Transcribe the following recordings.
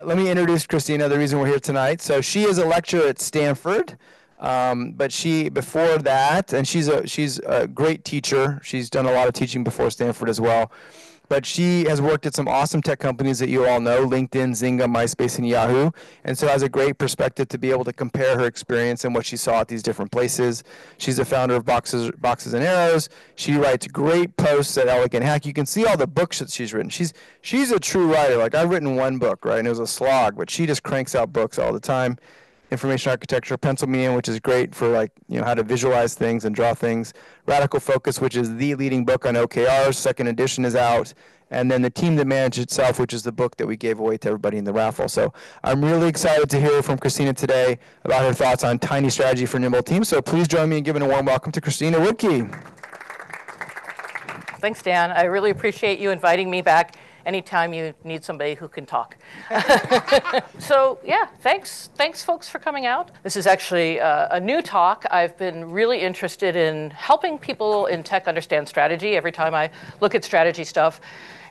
let me introduce Christina, the reason we're here tonight. So she is a lecturer at Stanford, but before that, and she's a great teacher. She's done a lot of teaching before Stanford as well. But she has worked at some awesome tech companies that you all know, LinkedIn, Zynga, MySpace, and Yahoo. And so has a great perspective to be able to compare her experience and what she saw at these different places. She's the founder of Boxes and Arrows. She writes great posts at Olwick and Hack. You can see all the books that she's written. She's a true writer. Like, I've written one book, right, and it was a slog, but she just cranks out books all the time. Information architecture, Pencil Me In, which is great for, like, how to visualize things and draw things. Radical Focus, which is the leading book on OKRs. Second edition is out. And then The Team That Managed Itself, which is the book that we gave away to everybody in the raffle. So I'm really excited to hear from Christina today about her thoughts on tiny strategy for Nimble teams. So please join me in giving a warm welcome to Christina Wodtke. Thanks, Dan. I really appreciate you inviting me back anytime you need somebody who can talk. So yeah, thanks folks for coming out. This is actually a new talk. I've been really interested in helping people in tech understand strategy. Every time I look at strategy stuff,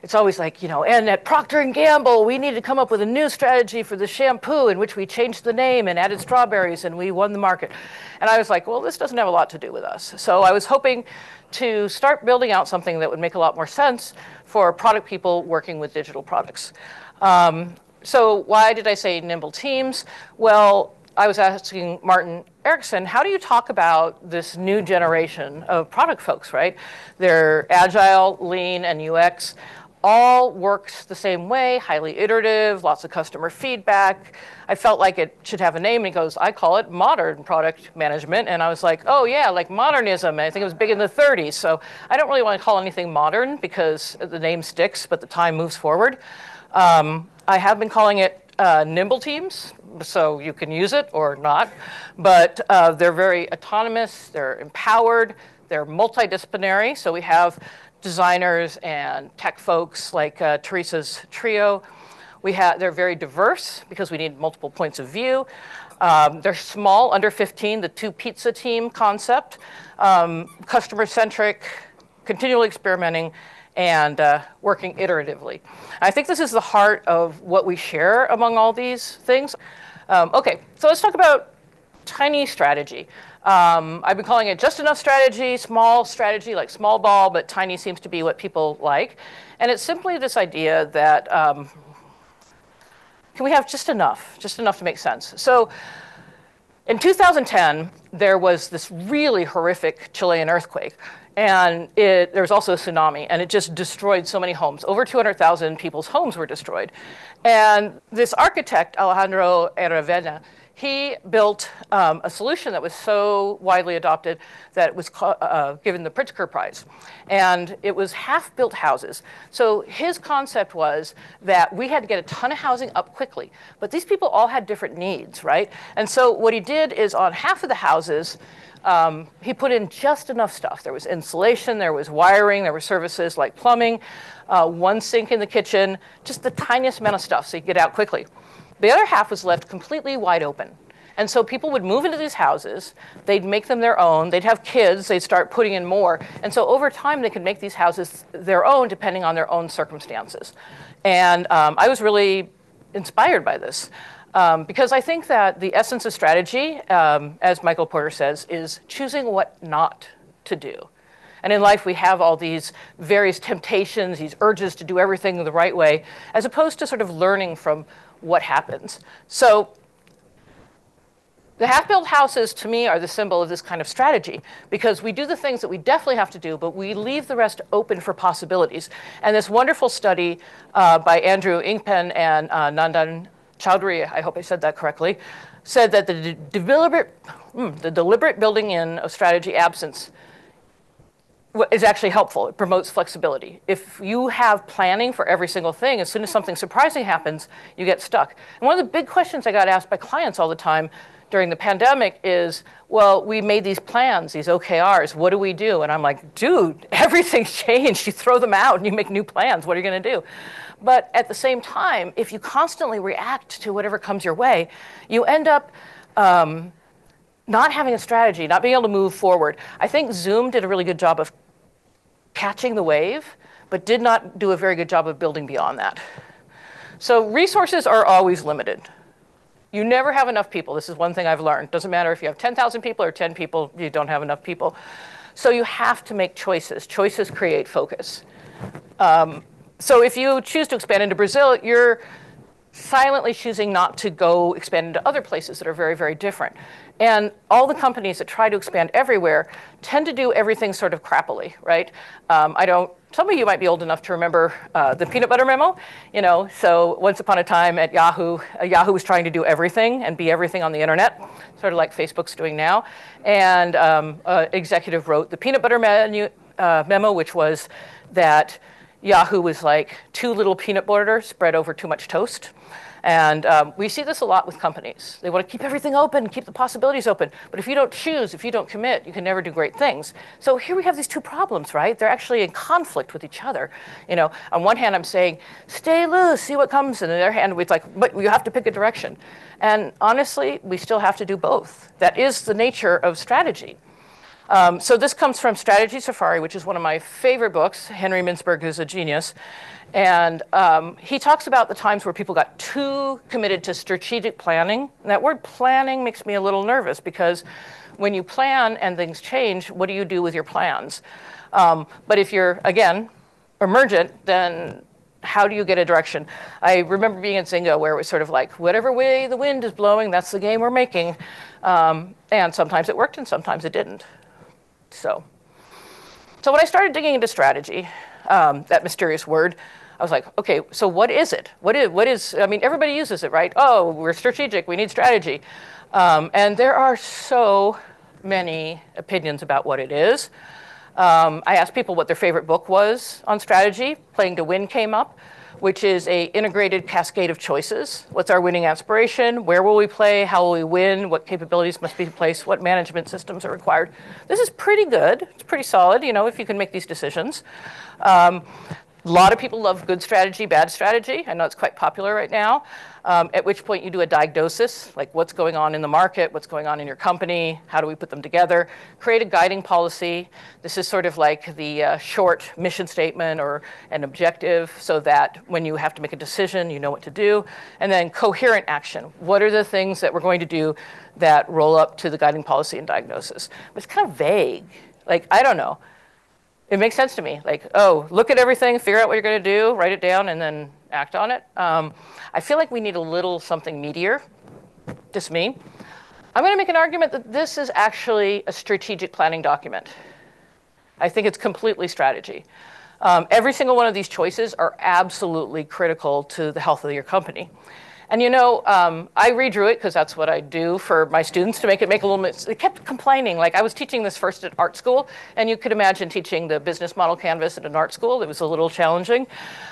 it's always like, and at Procter & Gamble, we needed to come up with a new strategy for the shampoo in which we changed the name and added strawberries and we won the market. And I was like, well, this doesn't have a lot to do with us. So I was hoping to start building out something that would make a lot more sense for product people working with digital products. So why did I say Nimble teams? Well, I was asking Martin Erickson, how do you talk about this new generation of product folks, right? They're agile, lean, and UX. All works the same way, highly iterative, lots of customer feedback. I felt like it should have a name, and he goes, I call it modern product management. And I was like, oh yeah, like modernism. And I think it was big in the 30s. So I don't really want to call anything modern because the name sticks, but the time moves forward. I have been calling it Nimble teams, so you can use it or not. But they're very autonomous, they're empowered, they're multidisciplinary. So we have designers and tech folks like Teresa's trio. They're very diverse because we need multiple points of view. They're small, under 15, the two pizza team concept, customer-centric, continually experimenting, and working iteratively. I think this is the heart of what we share among all these things. Okay, so let's talk about tiny strategy. I've been calling it just enough strategy, small strategy, like small ball, but tiny seems to be what people like. And it's simply this idea that can we have just enough to make sense? So in 2010, there was this really horrific Chilean earthquake. And there was also a tsunami, and it just destroyed so many homes. Over 200,000 people's homes were destroyed. And this architect, Alejandro Aravena, he built a solution that was so widely adopted that it was given the Pritzker Prize. And it was half-built houses. So his concept was that we had to get a ton of housing up quickly. But these people all had different needs, right? And so what he did is on half of the houses, he put in just enough stuff. There was insulation, there was wiring, there were services like plumbing, one sink in the kitchen, just the tiniest amount of stuff so you could get out quickly. The other half was left completely wide open. And so people would move into these houses, they'd make them their own, they'd have kids, they'd start putting in more. And so over time, they could make these houses their own depending on their own circumstances. And I was really inspired by this. Because I think that the essence of strategy, as Michael Porter says, is choosing what not to do. And in life, we have all these various temptations, these urges to do everything the right way, as opposed to sort of learning from what happens. So the half-built houses, to me, are the symbol of this kind of strategy, because we do the things that we definitely have to do, but we leave the rest open for possibilities. And this wonderful study by Andrew Ingpen and Nandan Chowdhury, I hope I said that correctly, said that the deliberate building in of strategy absence is actually helpful. It promotes flexibility. If you have planning for every single thing, as soon as something surprising happens, you get stuck. And one of the big questions I got asked by clients all the time during the pandemic is, well, we made these plans, these OKRs, what do we do? And I'm like, dude, everything's changed. You throw them out and you make new plans. What are you going to do? But at the same time, if you constantly react to whatever comes your way, you end up not having a strategy, not being able to move forward. I think Zoom did a really good job of catching the wave, but did not do a very good job of building beyond that. So resources are always limited. You never have enough people. This is one thing I've learned. Doesn't matter if you have 10,000 people or 10 people, you don't have enough people. So you have to make choices. Choices create focus. So if you choose to expand into Brazil, you're silently choosing not to go expand into other places that are very, very different. And all the companies that try to expand everywhere tend to do everything sort of crappily, right? Some of you might be old enough to remember the peanut butter memo. So once upon a time at Yahoo, Yahoo was trying to do everything and be everything on the internet, sort of like Facebook's doing now. And an executive wrote the peanut butter memo, which was that Yahoo was like too little peanut butter spread over too much toast. And we see this a lot with companies. They want to keep everything open, keep the possibilities open. But if you don't choose, if you don't commit, you can never do great things. So here we have these two problems, right? They're actually in conflict with each other. On one hand, I'm saying, stay loose, see what comes. And on the other hand, it's like, but you have to pick a direction. And honestly, we still have to do both. That is the nature of strategy. So this comes from Strategy Safari, which is one of my favorite books. Henry Mintzberg is a genius. And he talks about the times where people got too committed to strategic planning. And that word planning makes me a little nervous because when you plan and things change, what do you do with your plans? But if you're, again, emergent, then how do you get a direction? I remember being in Zynga where it was sort of like, whatever way the wind is blowing, that's the game we're making. And sometimes it worked and sometimes it didn't. So when I started digging into strategy, that mysterious word, I was like, okay, so what is it? What is, everybody uses it, right? Oh, we're strategic, we need strategy. And there are so many opinions about what it is. I asked people what their favorite book was on strategy. Playing to Win came up, which is an integrated cascade of choices. What's our winning aspiration? Where will we play? How will we win? What capabilities must be in place? What management systems are required? This is pretty good. It's pretty solid, if you can make these decisions. A lot of people love good strategy, bad strategy. I know it's quite popular right now. At which point you do a diagnosis, like what's going on in the market, what's going on in your company, how do we put them together, create a guiding policy. This is sort of like the short mission statement or an objective so that when you have to make a decision, you know what to do. And then coherent action. What are the things that we're going to do that roll up to the guiding policy and diagnosis? But it's kind of vague. Like, I don't know. It makes sense to me. Like, oh, look at everything, figure out what you're going to do, write it down, and then act on it. I feel like we need a little something meatier. Just me. I'm going to make an argument that this is actually a strategic planning document. I think it's completely strategy. Every single one of these choices are absolutely critical to the health of your company. And I redrew it because that's what I do for my students to make a little bit. They kept complaining. Like, I was teaching this first at art school, and you could imagine teaching the business model canvas at an art school. It was a little challenging.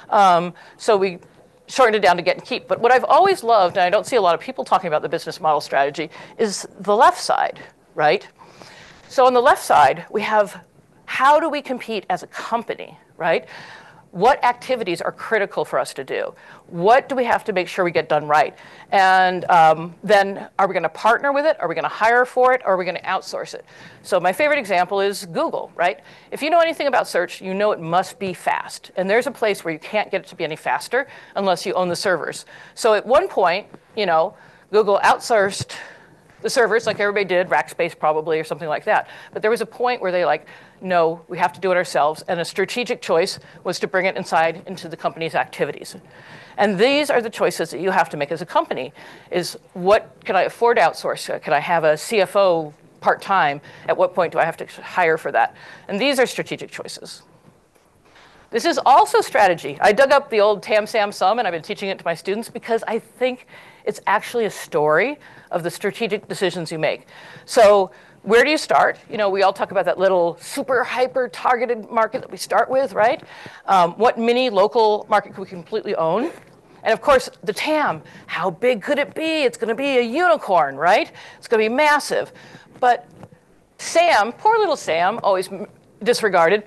So we shortened it down to get and keep. But what I've always loved, and I don't see a lot of people talking about the business model strategy, is the left side, right? So on the left side, we have how do we compete as a company, right? What activities are critical for us to do? What do we have to make sure we get done right? And then are we going to partner with it? Are we going to hire for it? Or are we going to outsource it? So my favorite example is Google, right? If you know anything about search, you know it must be fast. And there's a place where you can't get it to be any faster unless you own the servers. So at one point, Google outsourced the servers like everybody did, Rackspace probably or something like that. But there was a point where they no, we have to do it ourselves. And a strategic choice was to bring it inside into the company's activities. And these are the choices that you have to make as a company, is what can I afford to outsource? Can I have a CFO part-time? At what point do I have to hire for that? And these are strategic choices. This is also strategy. I dug up the old Tam Sam Sum, and I've been teaching it to my students because I think it's actually a story of the strategic decisions you make. So where do you start? We all talk about that little super hyper targeted market that we start with, right? What mini local market could we completely own? And of course, the TAM, how big could it be? It's going to be a unicorn, right? It's going to be massive. But Sam, poor little Sam, always disregarded,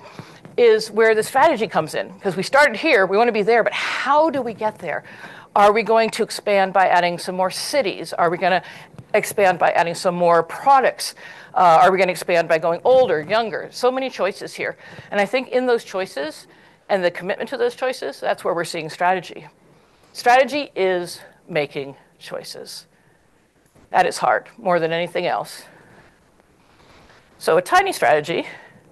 is where the strategy comes in. Because we started here, we want to be there, but how do we get there? Are we going to expand by adding some more cities? Are we going to expand by adding some more products? Are we going to expand by going older, younger? So many choices here. And I think in those choices and the commitment to those choices, that's where we're seeing strategy. Strategy is making choices at its heart, more than anything else. So a tiny strategy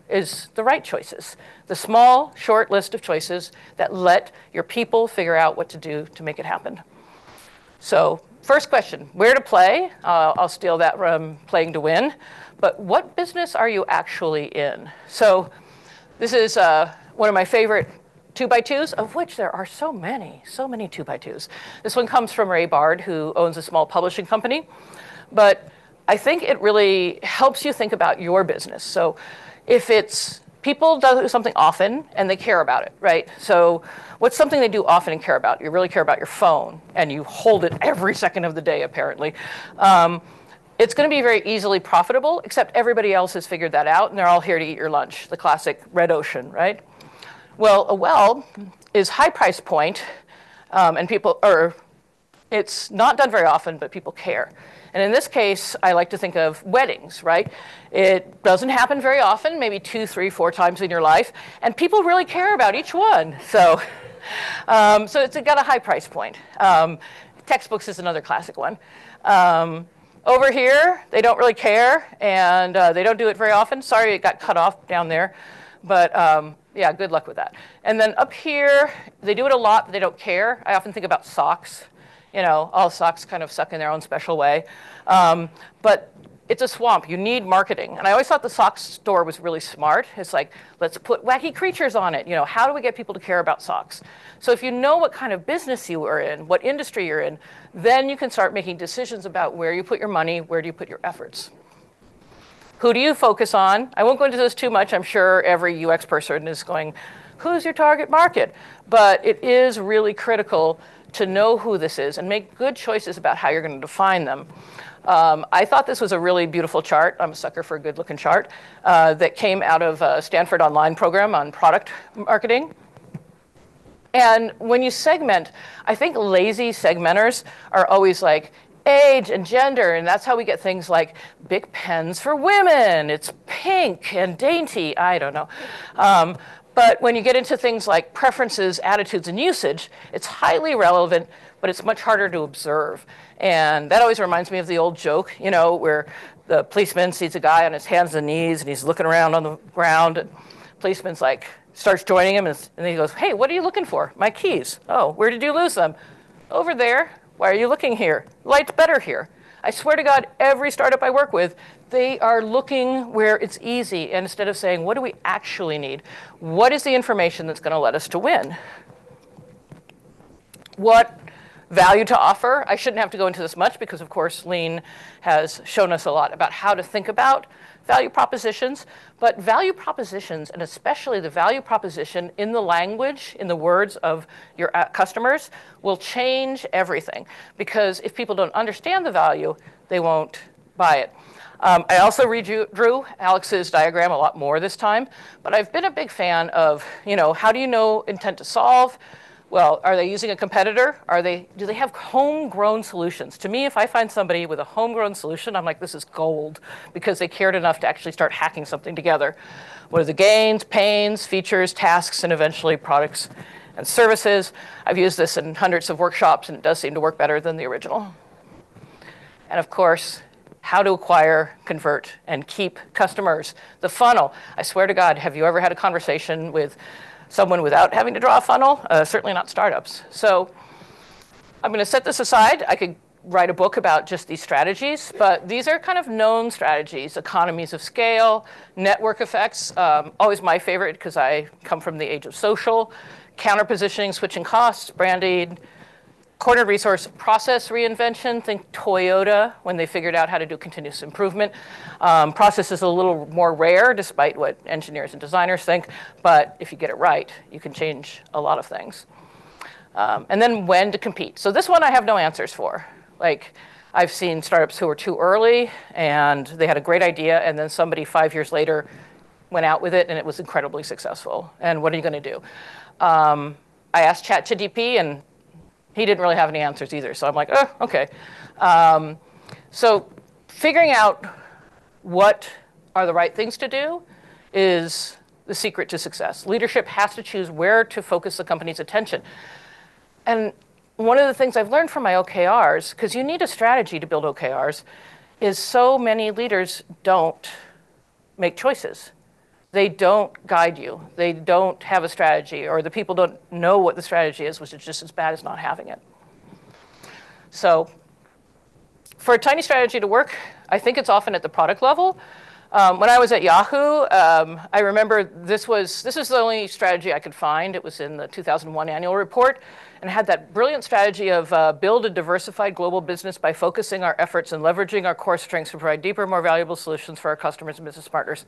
is the right choices, the small, short list of choices that let your people figure out what to do to make it happen. So first question, where to play? I'll steal that from playing to win. But what business are you actually in? So this is one of my favorite 2x2s, of which there are so many 2x2s. This one comes from Ray Bard, who owns a small publishing company. But I think it really helps you think about your business. So if it's people do something often and they care about it, right? So what's something they do often and care about? You really care about your phone, and you hold it every second of the day, apparently. It's going to be very easily profitable, except everybody else has figured that out, and they're all here to eat your lunch, the classic red ocean, right? Well, a well is high price point, and it's not done very often, but people care. And in this case, I like to think of weddings, right? It doesn't happen very often, maybe 2, 3, 4 times in your life, and people really care about each one. So it's got a high price point. Textbooks is another classic one. Over here, they don't really care, and they don't do it very often. Sorry, it got cut off down there, but yeah, good luck with that. And then up here, they do it a lot, but they don't care. I often think about socks. You know, all socks kind of suck in their own special way. But it's a swamp. You need marketing. And I always thought the sock store was really smart. It's like, let's put wacky creatures on it. You know, how do we get people to care about socks? So if you know what kind of business you are in, what industry you're in, then you can start making decisions about where you put your money, where do you put your efforts. Who do you focus on? I won't go into this too much. I'm sure every UX person is going, who's your target market? But it is really critical to know who this is and make good choices about how you're going to define them. I thought this was a really beautiful chart. I'm a sucker for a good-looking chart that came out of a Stanford online program on product marketing. And when you segment, I think lazy segmenters are always like age and gender, and that's how we get things like big pens for women. It's pink and dainty. I don't know. But when you get into things like preferences, attitudes, and usage, it's highly relevant, but it's much harder to observe. And that always reminds me of the old joke, you know, where the policeman sees a guy on his hands and knees, and he's looking around on the ground, and the policeman's like, starts joining him, and then he goes, hey, what are you looking for? My keys. Oh, where did you lose them? Over there. Why are you looking here? Light's better here. I swear to God, every startup I work with, they are looking where it's easy. And instead of saying, what do we actually need? What is the information that's going to let us to win? What value to offer? I shouldn't have to go into this much because, of course, Lean has shown us a lot about how to think about value propositions. But value propositions, and especially the value proposition in the language, in the words of your customers, will change everything. Because if people don't understand the value, they won't buy it. I also redrew Alex's diagram a lot more this time, but I've been a big fan of, you know, how do you know intent to solve? Well, are they using a competitor? Do they have homegrown solutions? To me, if I find somebody with a homegrown solution, I'm like, this is gold, because they cared enough to actually start hacking something together. What are the gains, pains, features, tasks, and eventually products and services? I've used this in hundreds of workshops, and it does seem to work better than the original. And of course, how to acquire, convert, and keep customers. The funnel. I swear to God, have you ever had a conversation with someone without having to draw a funnel? Certainly not startups. So I'm going to set this aside. I could write a book about just these strategies, but these are kind of known strategies. Economies of scale, network effects, always my favorite because I come from the age of social, counter-positioning, switching costs, branding, cornered resource process reinvention. Think Toyota when they figured out how to do continuous improvement. Process is a little more rare, despite what engineers and designers think. But if you get it right, you can change a lot of things. And then when to compete. So this one I have no answers for. Like, I've seen startups who were too early, and they had a great idea, and then somebody 5 years later went out with it, and it was incredibly successful. And what are you going to do? I asked ChatGPT, and he didn't really have any answers either. So I'm like, oh, OK. So figuring out what are the right things to do is the secret to success. Leadership has to choose where to focus the company's attention. And one of the things I've learned from my OKRs, because you need a strategy to build OKRs, is so many leaders don't make choices. They don't guide you. They don't have a strategy, or the people don't know what the strategy is, which is just as bad as not having it. So for a tiny strategy to work, I think it's often at the product level. When I was at Yahoo, I remember this is the only strategy I could find. It was in the 2001 annual report, and it had that brilliant strategy of build a diversified global business by focusing our efforts and leveraging our core strengths to provide deeper, more valuable solutions for our customers and business partners.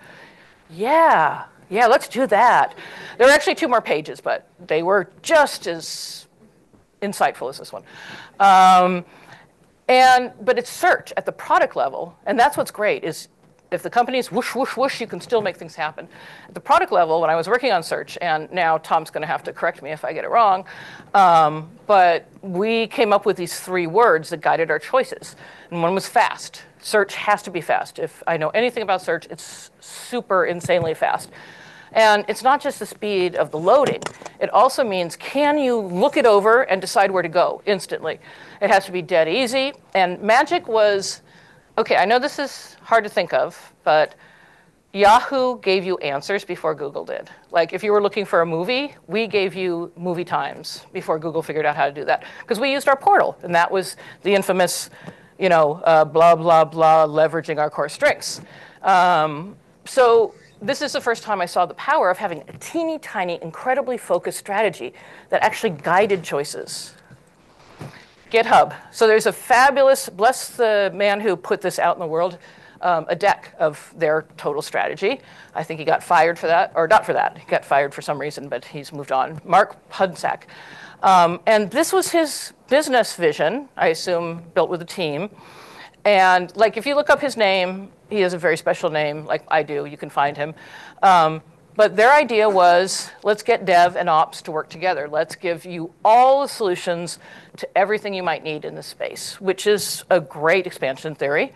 Yeah, let's do that. There were actually 2 more pages, but they were just as insightful as this one. But it's search at the product level, and that's what's great, is if the company's whoosh, whoosh, whoosh, you can still make things happen. At the product level, when I was working on search, and now Tom's going to have to correct me if I get it wrong, but we came up with these 3 words that guided our choices. And one was fast. Search has to be fast. If I know anything about search, it's super insanely fast. And it's not just the speed of the loading. It also means, can you look it over and decide where to go instantly? It has to be dead easy. And magic was, okay, I know this is hard to think of, but Yahoo gave you answers before Google did. Like if you were looking for a movie, we gave you movie times before Google figured out how to do that. Because we used our portal, and that was the infamous, blah, blah, blah, leveraging our core strengths. So this is the first time I saw the power of having a teeny tiny, incredibly focused strategy that actually guided choices. GitHub. So there's a fabulous, bless the man who put this out in the world, a deck of their total strategy. I think he got fired for that, or not for that. He got fired for some reason, but he's moved on. Mark Hudsack. And this was his business vision, I assume, built with a team. And like, if you look up his name, he has a very special name, like I do, you can find him. But their idea was, let's get dev and ops to work together. Let's give you all the solutions to everything you might need in this space, which is a great expansion theory.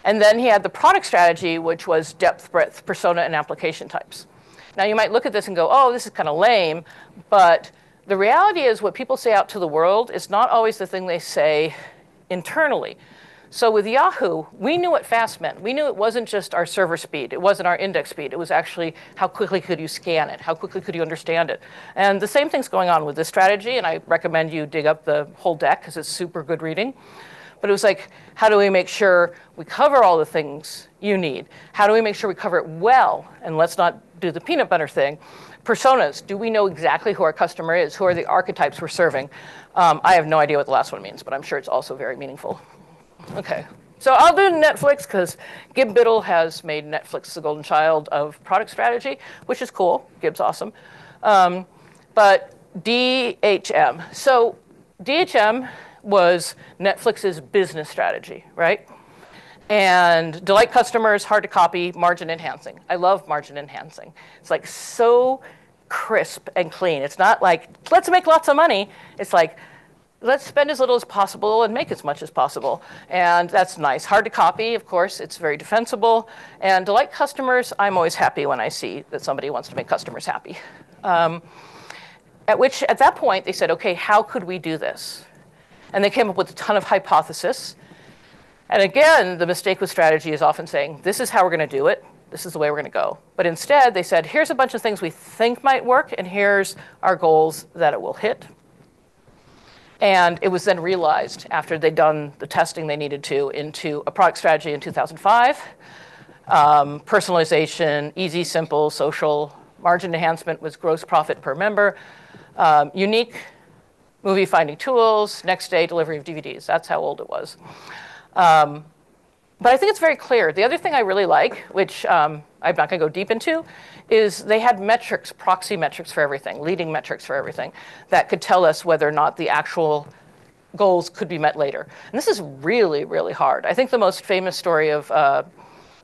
And then he had the product strategy, which was depth, breadth, persona, and application types. Now you might look at this and go, oh, this is kind of lame, but the reality is what people say out to the world is not always the thing they say internally. So with Yahoo, we knew what fast meant. We knew it wasn't just our server speed. It wasn't our index speed. It was actually how quickly could you scan it? How quickly could you understand it? And the same thing's going on with this strategy, and I recommend you dig up the whole deck because it's super good reading. But it was like, how do we make sure we cover all the things you need? How do we make sure we cover it well? And let's not do the peanut butter thing. Personas, do we know exactly who our customer is? Who are the archetypes we're serving? I have no idea what the last one means, but I'm sure it's also very meaningful. Okay, so I'll do Netflix because Gib Biddle has made Netflix the golden child of product strategy, which is cool. Gib's awesome. But DHM. So DHM was Netflix's business strategy, right? And delight customers, hard to copy, margin enhancing. I love margin enhancing. It's like so crisp and clean. It's not like, let's make lots of money. It's like, let's spend as little as possible and make as much as possible. And that's nice. Hard to copy, of course. It's very defensible. And delight customers, I'm always happy when I see that somebody wants to make customers happy. At that point, they said, okay, how could we do this? And they came up with a ton of hypotheses. And again, the mistake with strategy is often saying, this is how we're going to do it. This is the way we're going to go. But instead, they said, here's a bunch of things we think might work, and here's our goals that it will hit. And it was then realized after they'd done the testing they needed to into a product strategy in 2005. Personalization, easy, simple, social. Margin enhancement was gross profit per member. Unique, movie finding tools. Next day, delivery of DVDs. That's how old it was. But I think it's very clear. The other thing I really like, which I'm not going to go deep into, is they had metrics, proxy metrics for everything, leading metrics for everything, that could tell us whether or not the actual goals could be met later. And this is really, really hard. I think the most famous story of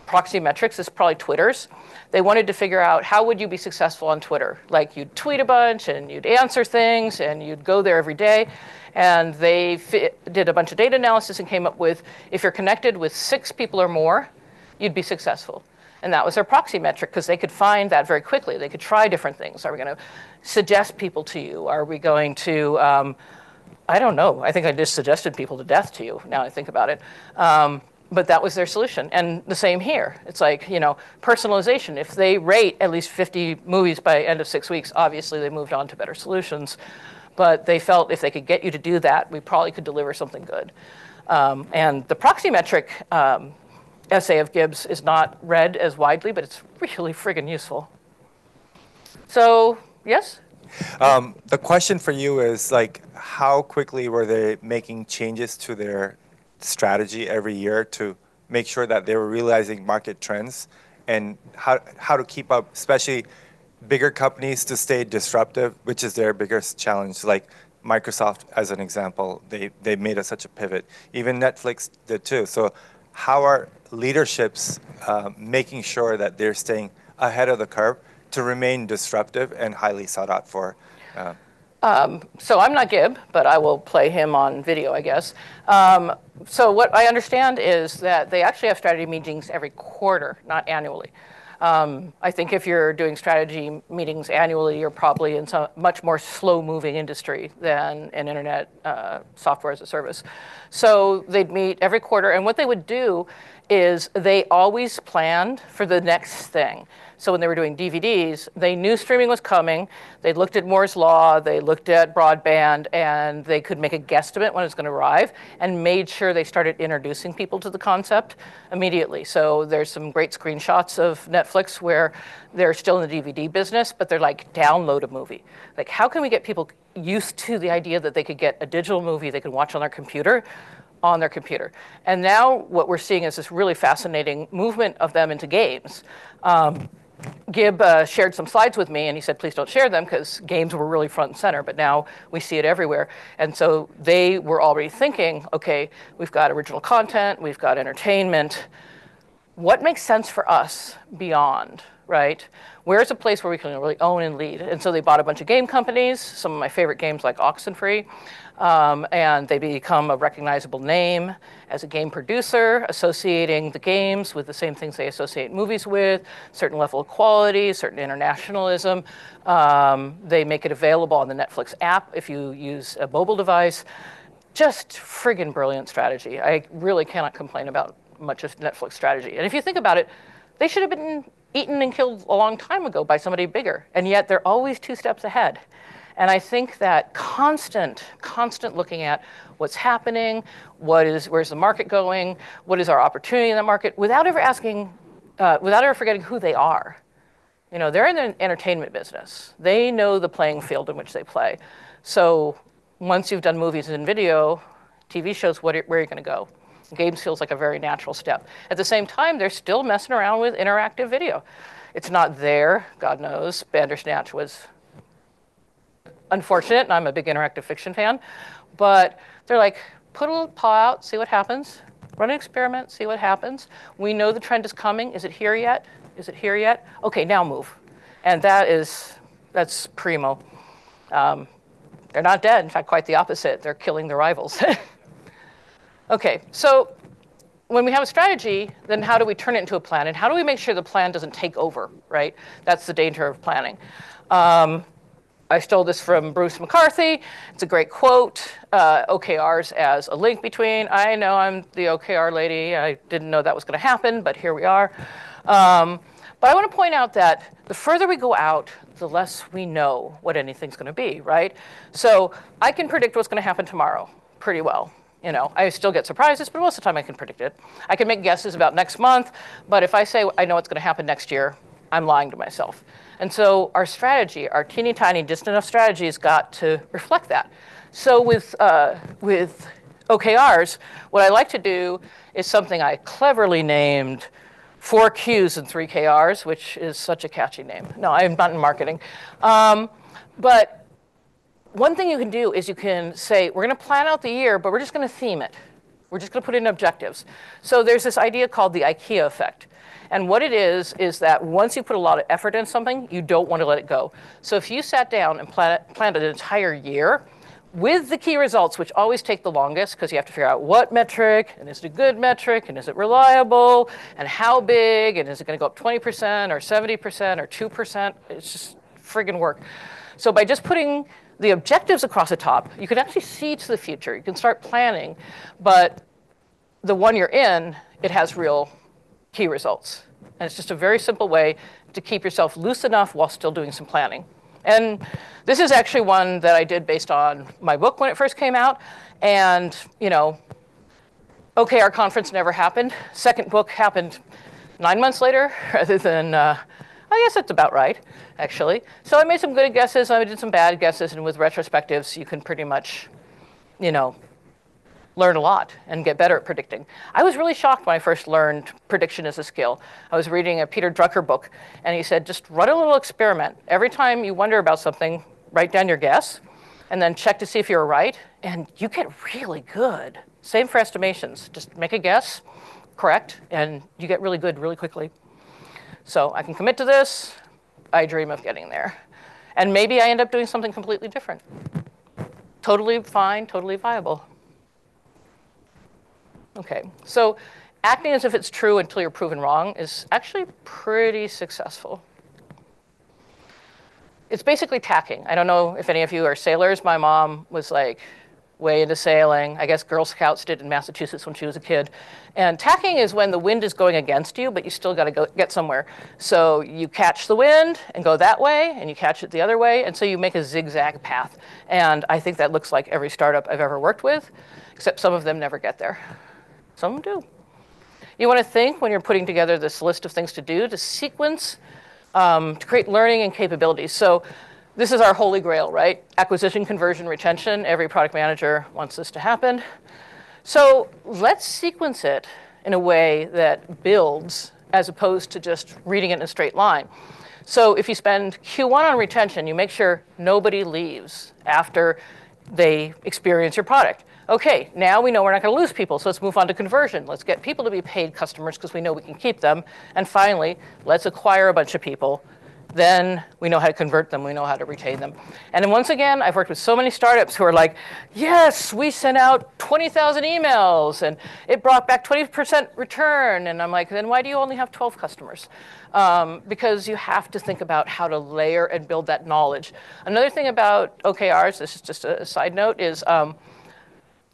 proxy metrics is probably Twitter's. They wanted to figure out how would you be successful on Twitter. Like you'd tweet a bunch and you'd answer things and you'd go there every day. And they did a bunch of data analysis and came up with, if you're connected with 6 people or more, you'd be successful. And that was their proxy metric because they could find that very quickly. They could try different things. Are we going to suggest people to you? Are we going to I don't know. I think I just suggested people to death to you, now I think about it. But that was their solution. And the same here. It's like, personalization. If they rate at least 50 movies by end of 6 weeks, obviously they moved on to better solutions. But they felt if they could get you to do that, we probably could deliver something good. And the proxy metric essay of Gibbs is not read as widely, but it's really friggin' useful. So, yes? The question for you is, like, how quickly were they making changes to their strategy every year to make sure that they were realizing market trends, and how to keep up, especially bigger companies to stay disruptive, which is their biggest challenge. Like Microsoft, as an example, they made such a pivot. Even Netflix did too. So how are leaderships making sure that they're staying ahead of the curve to remain disruptive and highly sought out for? So I'm not Gib, but I will play him on video, I guess. So what I understand is that they actually have strategy meetings every quarter, not annually. I think if you're doing strategy meetings annually, you're probably in some much more slow-moving industry than an internet software as a service. So they'd meet every quarter, and what they would do is they always planned for the next thing. So when they were doing DVDs, they knew streaming was coming. They looked at Moore's Law, they looked at broadband, and they could make a guesstimate when it was going to arrive, and made sure they started introducing people to the concept immediately. So there's some great screenshots of Netflix where they're still in the DVD business, but they're like, download a movie. Like, how can we get people used to the idea that they could get a digital movie they could watch on their computer? And now what we're seeing is this really fascinating movement of them into games. Gib shared some slides with me, and he said, please don't share them, because games were really front and center, but now we see it everywhere. And so they were already thinking, okay, we've got original content, we've got entertainment. What makes sense for us beyond, right? Where's a place where we can really own and lead? And so they bought a bunch of game companies, some of my favorite games like Oxenfree, and they become a recognizable name as a game producer, associating the games with the same things they associate movies with, certain level of quality, certain internationalism. They make it available on the Netflix app if you use a mobile device. Just friggin' brilliant strategy. I really cannot complain about much of Netflix strategy. And if you think about it, they should have been eaten and killed a long time ago by somebody bigger, and yet they're always 2 steps ahead. And I think that constant looking at what's happening, where's the market going, what is our opportunity in the market, without ever forgetting who they are. They're in the entertainment business. They know the playing field in which they play. So once you've done movies and video, TV shows, where are you going to go? Games feels like a very natural step. At the same time, they're still messing around with interactive video. It's not there, God knows. Bandersnatch was unfortunate, and I'm a big interactive fiction fan. But they're like, put a little paw out, see what happens. Run an experiment, see what happens. We know the trend is coming. Is it here yet? Is it here yet? Okay, now move. And that's primo. They're not dead. In fact, quite the opposite. They're killing the rivals. Okay, so when we have a strategy, then how do we turn it into a plan? And how do we make sure the plan doesn't take over, right? That's the danger of planning. I stole this from Bruce McCarthy. It's a great quote. OKRs as a link between. I know I'm the OKR lady. I didn't know that was going to happen, but here we are. But I want to point out that the further we go out, the less we know what anything's going to be, right? So I can predict what's going to happen tomorrow pretty well. I still get surprises, but most of the time I can predict it. I can make guesses about next month, but if I say I know what's going to happen next year, I'm lying to myself. And so our strategy, our teeny tiny distant enough strategy, has got to reflect that. So with OKRs, what I like to do is something I cleverly named 4 Qs and 3 KRs, which is such a catchy name. No, I'm not in marketing. But one thing you can do is you can say, we're going to plan out the year, but we're just going to theme it. We're just going to put in objectives. So there's this idea called the IKEA effect. And what it is that once you put a lot of effort in something, you don't want to let it go. So if you sat down and planned an entire year with the key results, which always take the longest, because you have to figure out what metric, and is it a good metric, and is it reliable, and how big, and is it going to go up 20% or 70% or 2%? It's just friggin' work. So by just putting the objectives across the top, you can actually see to the future. You can start planning, but the one you're in, it has real key results. And it's just a very simple way to keep yourself loose enough while still doing some planning. And this is actually one that I did based on my book when it first came out. And, you know, OKR conference never happened. Second book happened 9 months later, rather than, I guess that's about right, actually. So I made some good guesses, I did some bad guesses, and with retrospectives, you can pretty much, you know, learn a lot and get better at predicting. I was really shocked when I first learned prediction as a skill. I was reading a Peter Drucker book, and he said, just run a little experiment. Every time you wonder about something, write down your guess, and then check to see if you're right, and you get really good. Same for estimations. Just make a guess, correct, and you get really good really quickly. So I can commit to this. I dream of getting there. And maybe I end up doing something completely different. Totally fine, totally viable. Okay, so acting as if it's true until you're proven wrong is actually pretty successful. It's basically tacking. I don't know if any of you are sailors. My mom was like way into sailing. I guess Girl Scouts did in Massachusetts when she was a kid. And tacking is when the wind is going against you, but you still got to go get somewhere. So you catch the wind and go that way, and you catch it the other way, and so you make a zigzag path. And I think that looks like every startup I've ever worked with, except some of them never get there. Some of them do. You want to think when you're putting together this list of things to do, to sequence, to create learning and capabilities. So this is our holy grail, right? Acquisition, conversion, retention. Every product manager wants this to happen. So let's sequence it in a way that builds as opposed to just reading it in a straight line. So if you spend Q1 on retention, you make sure nobody leaves after they experience your product. Okay, now we know we're not going to lose people, so let's move on to conversion. Let's get people to be paid customers because we know we can keep them. And finally, let's acquire a bunch of people. Then we know how to convert them, we know how to retain them. And then once again, I've worked with so many startups who are like, yes, we sent out 20,000 emails and it brought back 20% return. And I'm like, then why do you only have 12 customers? Because you have to think about how to layer and build that knowledge. Another thing about OKRs, this is just a side note, is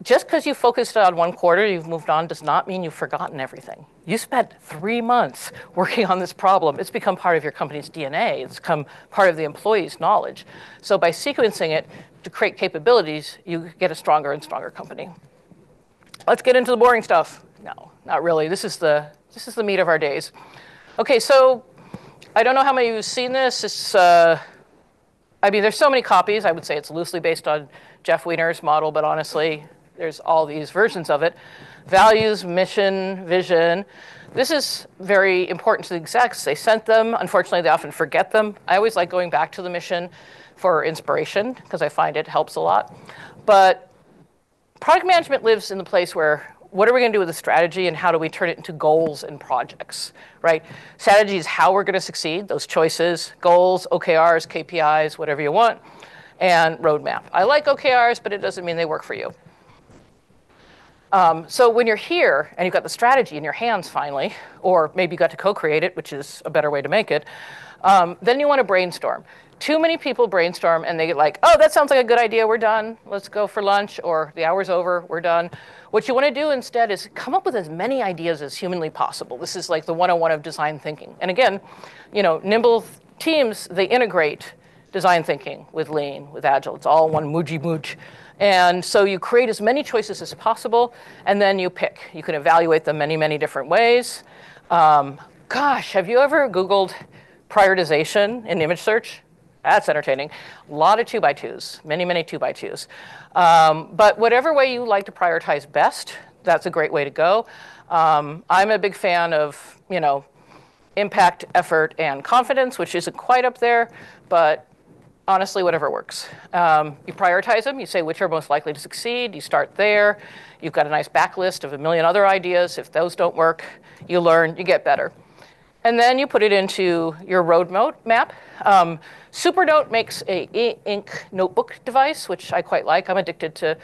just because you focused on one quarter, you've moved on, does not mean you've forgotten everything. You spent 3 months working on this problem. It's become part of your company's DNA. It's become part of the employee's knowledge. So by sequencing it to create capabilities, you get a stronger and stronger company. Let's get into the boring stuff. No, not really. This is the meat of our days. Okay, so I don't know how many of you have seen this. It's, I mean, there's so many copies. I would say it's loosely based on Jeff Weiner's model, but honestly, there's all these versions of it. Values, mission, vision. This is very important to the execs. They sent them. Unfortunately, they often forget them. I always like going back to the mission for inspiration because I find it helps a lot. But product management lives in the place where what are we going to do with the strategy and how do we turn it into goals and projects, right? Strategy is how we're going to succeed, those choices, goals, OKRs, KPIs, whatever you want, and roadmap. I like OKRs, but it doesn't mean they work for you. So when you're here and you've got the strategy in your hands finally, or maybe you got to co-create it, which is a better way to make it, then you want to brainstorm. Too many people brainstorm and they get like, oh, that sounds like a good idea, we're done, let's go for lunch, or the hour's over, we're done. What you want to do instead is come up with as many ideas as humanly possible. This is like the 101 of design thinking. And again, you know, Nimble teams, they integrate design thinking with Lean, with Agile. It's all one mooji. And so you create as many choices as possible, and then you pick. You can evaluate them many, many different ways. Gosh, have you ever Googled prioritization in image search? That's entertaining. A lot of 2x2s, many, many 2x2s. But whatever way you like to prioritize best, that's a great way to go. I'm a big fan of, you know, impact, effort, and confidence, which isn't quite up there, but honestly, whatever works. You prioritize them, you say which are most likely to succeed, you start there. You've got a nice backlist of a million other ideas. If those don't work, you learn, you get better. And then you put it into your roadmap. Supernote makes a e-ink notebook device, which I quite like. I'm addicted to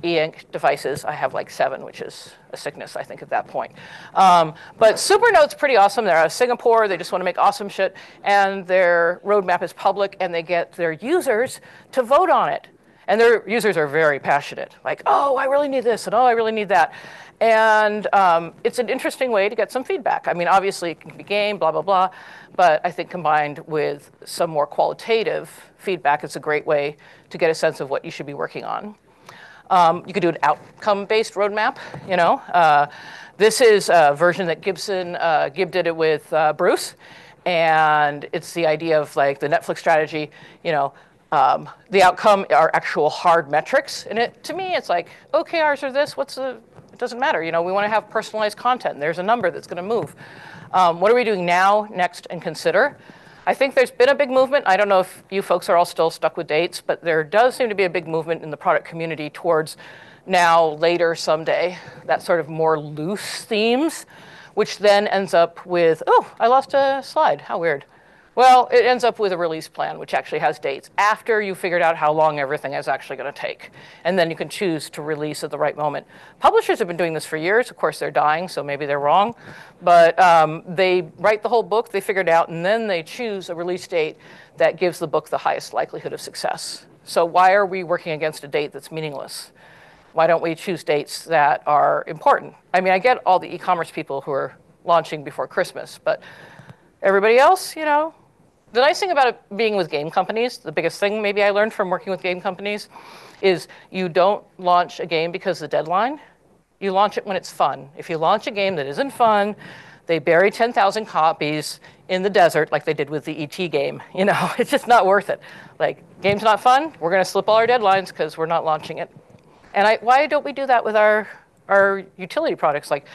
e-ink devices. I have like 7, which is a sickness, I think, at that point. But Supernote's pretty awesome. They're out of Singapore. They just want to make awesome shit. And their roadmap is public, and they get their users to vote on it. And their users are very passionate. Like, oh, I really need this, and oh, I really need that. And it's an interesting way to get some feedback. I mean, obviously, it can be game, blah, blah, blah. But I think combined with some more qualitative feedback, it's a great way to get a sense of what you should be working on. You could do an outcome-based roadmap, you know. This is a version that Gib did it with Bruce. And it's the idea of like the Netflix strategy, you know, the outcome are actual hard metrics. And to me, it's like, OKRs are this, it doesn't matter. You know, we want to have personalized content. And there's a number that's going to move. What are we doing now, next, and consider? I think there's been a big movement. I don't know if you folks are all still stuck with dates, but there does seem to be a big movement in the product community towards now, later, someday, that sort of more loose themes, which then ends up with, oh, I lost a slide. How weird. Well, it ends up with a release plan, which actually has dates after you figured out how long everything is actually going to take. And then you can choose to release at the right moment. Publishers have been doing this for years. Of course, they're dying, so maybe they're wrong. But they write the whole book, they figure it out, and then they choose a release date that gives the book the highest likelihood of success. So why are we working against a date that's meaningless? Why don't we choose dates that are important? I mean, I get all the e-commerce people who are launching before Christmas, but everybody else, you know, the nice thing about it being with game companies, the biggest thing maybe I learned from working with game companies, is you don't launch a game because of the deadline. You launch it when it's fun. If you launch a game that isn't fun, they bury 10,000 copies in the desert like they did with the ET game. You know, it's just not worth it. Like, game's not fun, we're going to slip all our deadlines because we're not launching it. And why don't we do that with our utility products? Like,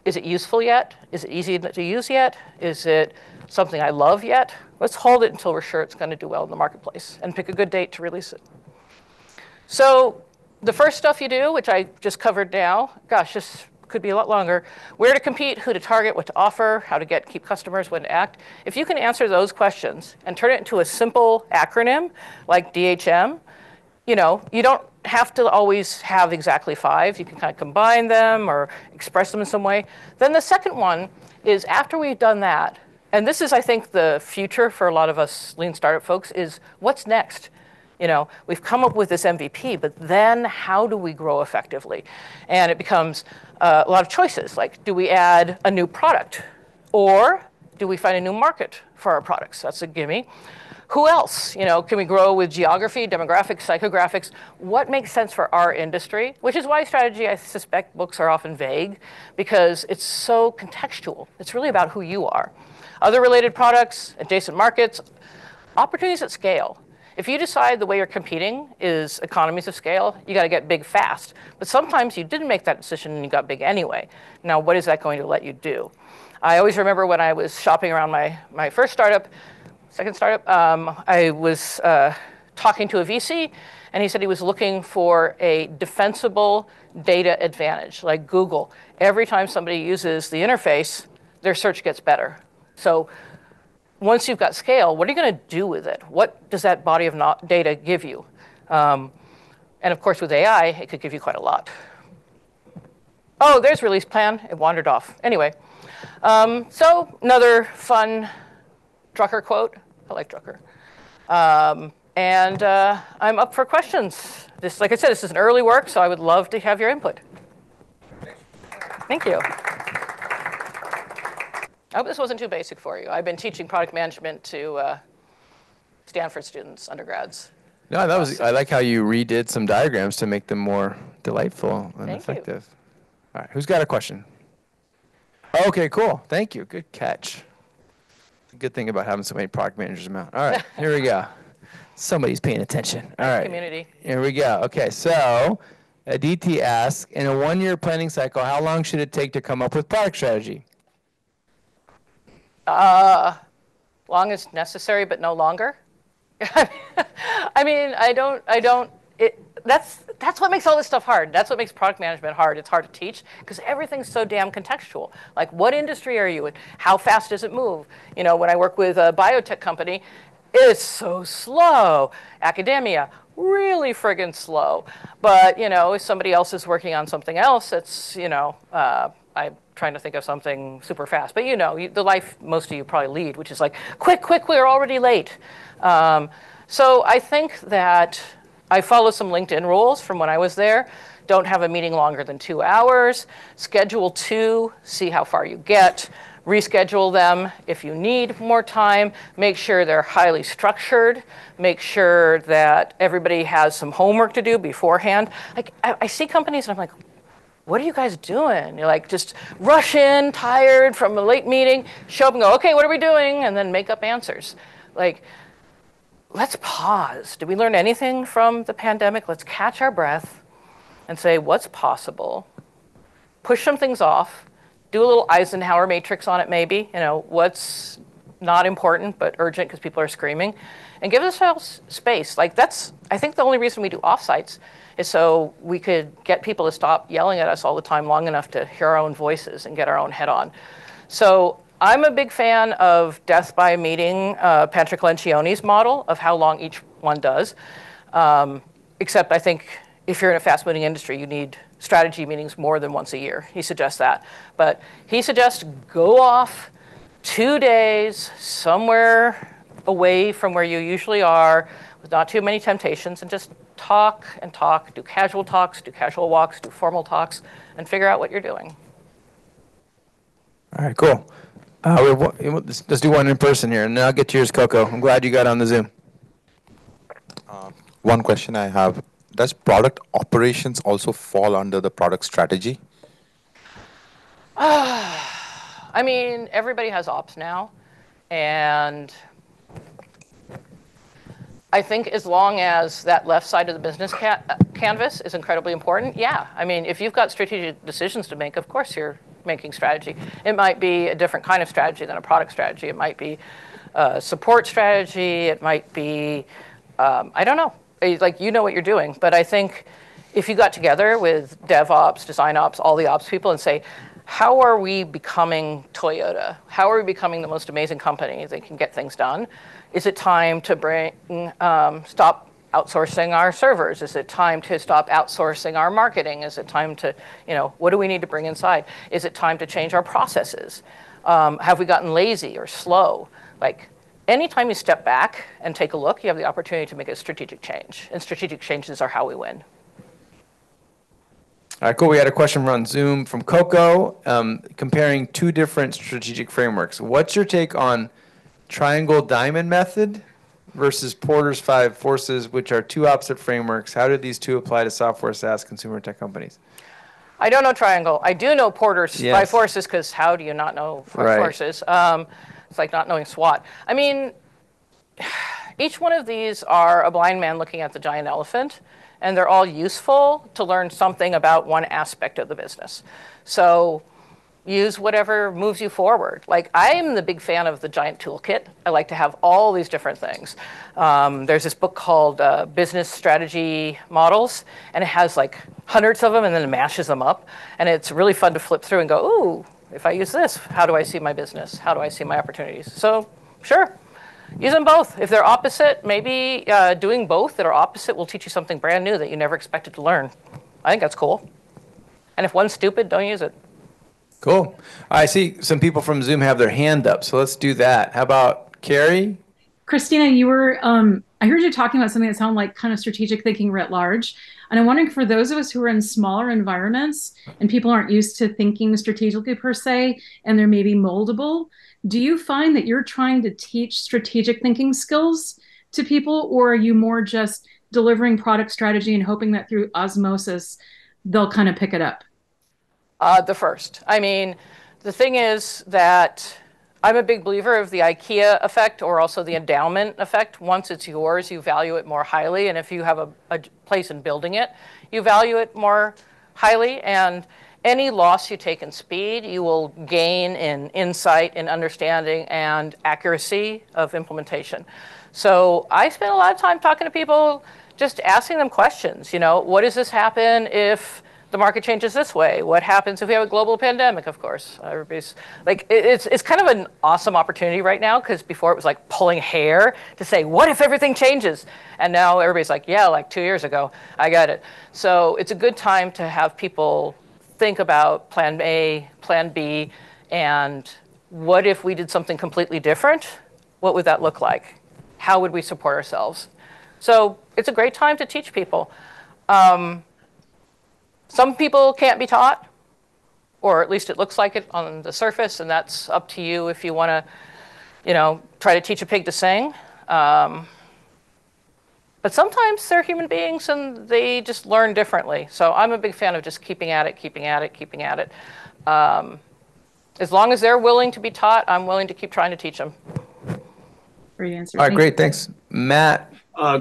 is it useful yet? Is it easy to use yet? Is it something I love yet? Let's hold it until we're sure it's going to do well in the marketplace and pick a good date to release it. So the first stuff you do, which I just covered now, gosh, this could be a lot longer. Where to compete, who to target, what to offer, how to keep customers, when to act. If you can answer those questions and turn it into a simple acronym like DHM, you know, you don't have to always have exactly 5. You can kind of combine them or express them in some way. Then the second one is after we've done that, and this is, I think, the future for a lot of us lean startup folks, is what's next? You know, we've come up with this MVP, but then how do we grow effectively? And it becomes a lot of choices, like, do we add a new product? Or do we find a new market for our products? That's a gimme. Who else? You know, can we grow with geography, demographics, psychographics? What makes sense for our industry? Which is why strategy, I suspect, books are often vague, because it's so contextual. It's really about who you are. Other related products, adjacent markets, opportunities at scale. If you decide the way you're competing is economies of scale, you got to get big fast. But sometimes you didn't make that decision and you got big anyway. Now, what is that going to let you do? I always remember when I was shopping around my first startup, second startup, I was talking to a VC, and he said he was looking for a defensible data advantage, like Google. Every time somebody uses the interface, their search gets better. So once you've got scale, what are you going to do with it? What does that body of data give you? And of course, with AI, it could give you quite a lot. Oh, there's release plan. It wandered off. Anyway, so another fun Drucker quote. I like Drucker. And I'm up for questions. This, like I said, this is an early work, so I would love to have your input. Thank you. I hope this wasn't too basic for you. I've been teaching product management to Stanford students, undergrads. No, that was. I like how you redid some diagrams to make them more delightful and effective. All right, who's got a question? Okay, cool. Thank you. Good catch. Good thing about having so many product managers around. All right, here we go. Somebody's paying attention. All right. Community. Here we go. Okay, so Aditi asks, in a 1-year planning cycle, how long should it take to come up with product strategy? Long as necessary, but no longer. I mean, that's what makes all this stuff hard. That's what makes product management hard. It's hard to teach because everything's so damn contextual. Like, what industry are you in? How fast does it move? You know, when I work with a biotech company, it's so slow. Academia, really friggin' slow. But, you know, if somebody else is working on something else, it's, you know, I'm trying to think of something super fast. But, you know, the life most of you probably lead, which is like, quick, quick, we're already late. So I think that I follow some LinkedIn rules from when I was there. Don't have a meeting longer than 2 hours. Schedule 2, see how far you get. Reschedule them if you need more time. Make sure they're highly structured. Make sure that everybody has some homework to do beforehand. Like, I see companies and I'm like, what are you guys doing? You're like, just rush in, tired from a late meeting, show up and go, okay, what are we doing? And then make up answers. Like, let's pause. Did we learn anything from the pandemic? Let's catch our breath and say, what's possible? Push some things off. Do a little Eisenhower matrix on it, maybe. You know, what's not important but urgent because people are screaming. And give ourselves space. Like, that's, I think, the only reason we do offsites is so we could get people to stop yelling at us all the time long enough to hear our own voices and get our own head on. So I'm a big fan of death by meeting, Patrick Lencioni's model of how long each one does. Except I think if you're in a fast-moving industry, you need strategy meetings more than once a year. He suggests that. But he suggests go off 2 days somewhere away from where you usually are with not too many temptations and just talk and talk, do casual talks, do casual walks, do formal talks, and figure out what you're doing. All right, cool. Let's do one in person here, and then I'll get to yours, Coco. I'm glad you got on the Zoom. One question I have, does product operations also fall under the product strategy? I mean, everybody has ops now, and I think as long as that left side of the business canvas is incredibly important, yeah. I mean, if you've got strategic decisions to make, of course you're making strategy. It might be a different kind of strategy than a product strategy. It might be a support strategy. It might be, I don't know. Like, you know what you're doing. But I think if you got together with DevOps, design ops, all the ops people and say, how are we becoming Toyota? How are we becoming the most amazing company that can get things done? Is it time to stop outsourcing our servers? Is it time to stop outsourcing our marketing? Is it time to, you know, what do we need to bring inside? Is it time to change our processes? Have we gotten lazy or slow? Like, anytime you step back and take a look, you have the opportunity to make a strategic change. And strategic changes are how we win. All right, cool. We had a question on Zoom from Coco, comparing 2 different strategic frameworks. What's your take on triangle diamond method versus Porter's 5 forces, which are 2 opposite frameworks? How do these 2 apply to software, SaaS, consumer tech companies? I don't know triangle. I do know Porter's 5 forces, because how do you not know 5 forces? It's like not knowing SWOT. I mean, each one of these are a blind man looking at the giant elephant, and they're all useful to learn something about one aspect of the business. So use whatever moves you forward. Like, I'm the big fan of the giant toolkit. I like to have all these different things. There's this book called Business Strategy Models, and it has like hundreds of them, and then it mashes them up. And it's really fun to flip through and go, ooh, if I use this, how do I see my business? How do I see my opportunities? So sure, use them both. If they're opposite, maybe doing both that are opposite will teach you something brand new that you never expected to learn. I think that's cool. And if one's stupid, don't use it. Cool. I see some people from Zoom have their hand up, so let's do that. How about Carrie? Christina, you were, I heard you talking about something that sounded like kind of strategic thinking writ large. And I'm wondering, for those of us who are in smaller environments and people aren't used to thinking strategically per se, and they're maybe moldable, do you find that you're trying to teach strategic thinking skills to people, or are you more just delivering product strategy and hoping that through osmosis, they'll kind of pick it up? The first. I mean, the thing is that I'm a big believer of the IKEA effect, or also the endowment effect. Once it's yours, you value it more highly. And if you have a place in building it, you value it more highly. And any loss you take in speed, you will gain in insight, in understanding, and accuracy of implementation. So I spend a lot of time talking to people, just asking them questions. What does this happen if the market changes this way? What happens if we have a global pandemic? Of course, everybody's like, it's kind of an awesome opportunity right now, because before it was like pulling hair to say, what if everything changes? And now everybody's like, yeah, like 2 years ago, I got it. So it's a good time to have people think about plan A, plan B, and what if we did something completely different? What would that look like? How would we support ourselves? So it's a great time to teach people. Some people can't be taught, or at least it looks like it on the surface, and that's up to you if you want to, try to teach a pig to sing. But sometimes they're human beings and they just learn differently. So I'm a big fan of just keeping at it, keeping at it, keeping at it. As long as they're willing to be taught, I'm willing to keep trying to teach them. Great answer. All right, great, thanks. Matt.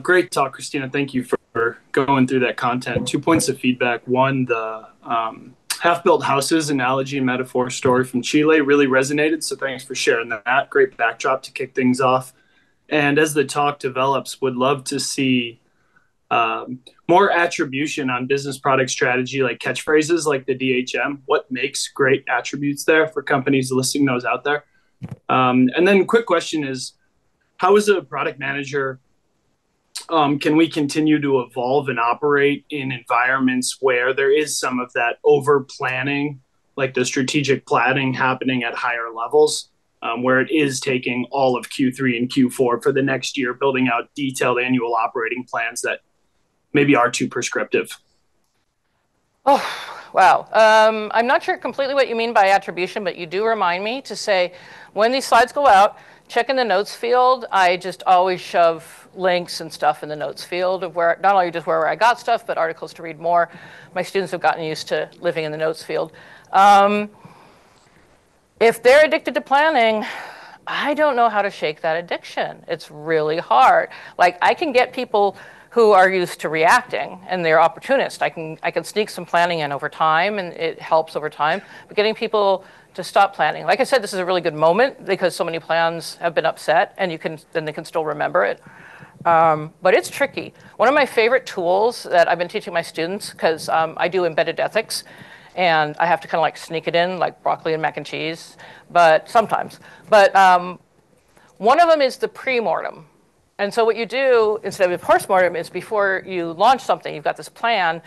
Great talk, Christina. Thank you for going through that content. 2 points of feedback. One, the half-built houses analogy and metaphor story from Chile really resonated, so thanks for sharing that. Great backdrop to kick things off. And as the talk develops, would love to see more attribution on business product strategy, like catchphrases like the DHM. What makes great attributes there for companies listing those out there? And then quick question is, how is a product manager, can we continue to evolve and operate in environments where there is some of that over planning, like the strategic planning happening at higher levels, where it is taking all of Q3 and Q4 for the next year, building out detailed annual operating plans that maybe are too prescriptive? Oh, wow. I'm not sure completely what you mean by attribution, but you do remind me to say, when these slides go out, check in the notes field. I just always shove links and stuff in the notes field of where, not only just where I got stuff, but articles to read more. My students have gotten used to living in the notes field. If they're addicted to planning, I don't know how to shake that addiction. It's really hard. Like, I can get people who are used to reacting and they're opportunists. I can sneak some planning in over time, and it helps over time. But getting people to stop planning, like I said, this is a really good moment because so many plans have been upset, and then they can still remember it. But it's tricky. One of my favorite tools that I've been teaching my students, because I do embedded ethics, and I have to kind of like sneak it in, like broccoli and mac and cheese, but sometimes. But one of them is the pre-mortem. And so what you do instead of a post-mortem is, before you launch something, you've got this plan.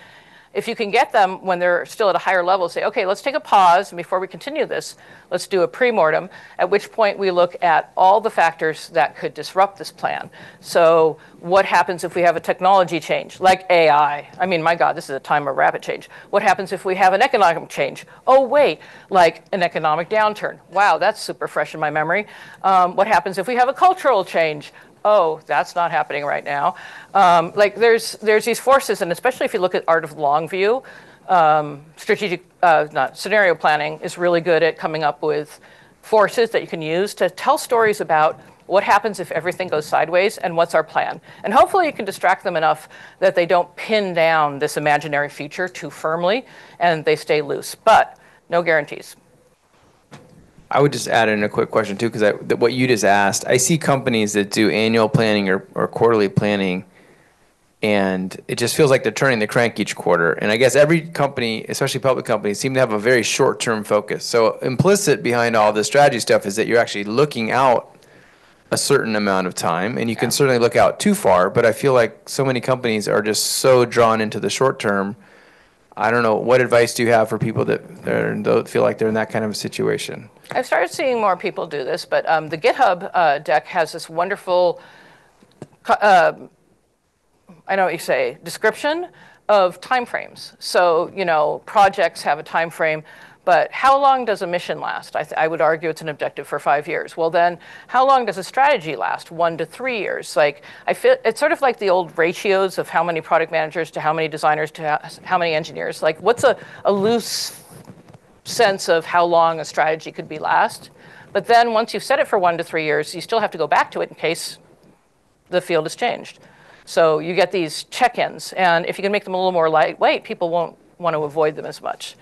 If you can get them when they're still at a higher level, say, okay, let's take a pause, and before we continue this, let's do a pre-mortem, at which point we look at all the factors that could disrupt this plan. So what happens if we have a technology change, like AI? I mean, my God, this is a time of rapid change. What happens if we have an economic change? Oh, wait, like an economic downturn. Wow, that's super fresh in my memory. What happens if we have a cultural change? Oh, that's not happening right now. Like there's these forces, and especially if you look at Art of Long View, scenario planning is really good at coming up with forces that you can use to tell stories about what happens if everything goes sideways and what's our plan. And hopefully you can distract them enough that they don't pin down this imaginary future too firmly and they stay loose, but no guarantees. I would just add in a quick question too, because what you just asked, I see companies that do annual planning or quarterly planning, and it just feels like they're turning the crank each quarter. And I guess every company, especially public companies, seem to have a very short-term focus. So implicit behind all this strategy stuff is that you're actually looking out a certain amount of time, and you can certainly look out too far, but I feel like so many companies are just so drawn into the short term. I don't know, what advice do you have for people that feel like they're in that kind of a situation? I've started seeing more people do this, but the GitHub deck has this wonderful, I know what you say, description of timeframes. So, projects have a time frame, but how long does a mission last? I would argue it's an objective for 5 years. Well, then, how long does a strategy last? 1 to 3 years. Like, I feel it's sort of like the old ratios of how many product managers to how many designers to how many engineers. Like, what's a loose sense of how long a strategy could be last? But then once you've set it for 1 to 3 years, you still have to go back to it in case the field has changed. So you get these check-ins, and if you can make them a little more lightweight, people won't want to avoid them as much.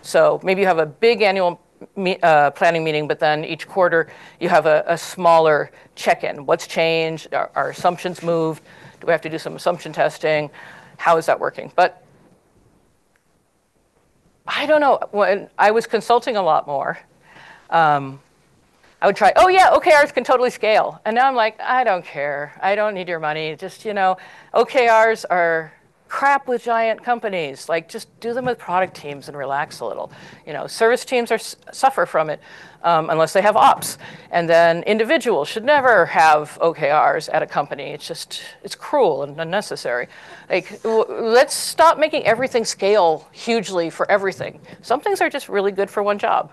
So maybe you have a big annual planning meeting, but then each quarter you have a smaller check-in. What's changed? Are assumptions moved? Do we have to do some assumption testing? How is that working? But I don't know. When I was consulting a lot more, I would try, oh yeah, OKRs can totally scale. And now I'm like, I don't care. I don't need your money. Just, OKRs are crap with giant companies. Like, just do them with product teams and relax a little. Service teams suffer from it unless they have ops. And then individuals should never have OKRs at a company. It's cruel and unnecessary. Like, let's stop making everything scale hugely for everything. Some things are just really good for one job.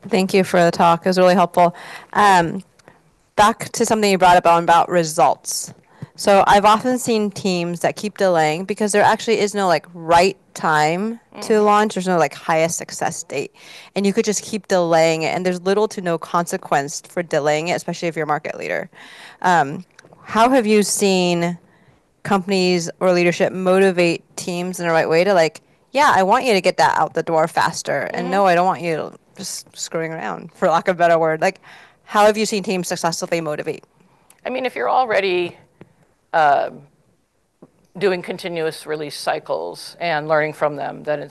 Thank you for the talk. It was really helpful. Back to something you brought up about results. So I've often seen teams that keep delaying because there actually is no right time to launch. There's no highest success date. And you could just keep delaying it. And there's little to no consequence for delaying it, especially if you're a market leader. How have you seen companies or leadership motivate teams in the right way to yeah, I want you to get that out the door faster. And no, I don't want you to just screwing around, for lack of a better word. How have you seen teams successfully motivate? I mean, if you're already doing continuous release cycles and learning from them, then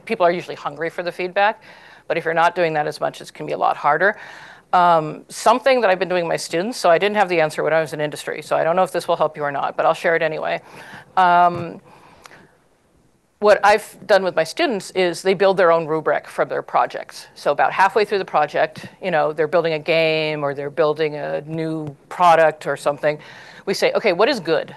people are usually hungry for the feedback. But if you're not doing that as much, it can be a lot harder. Something that I've been doing with my students, so I didn't have the answer when I was in industry, so I don't know if this will help you or not, but I'll share it anyway. What I've done with my students is they build their own rubric for their projects. So about halfway through the project, they're building a game or they're building a new product or something. We say, okay, what is good?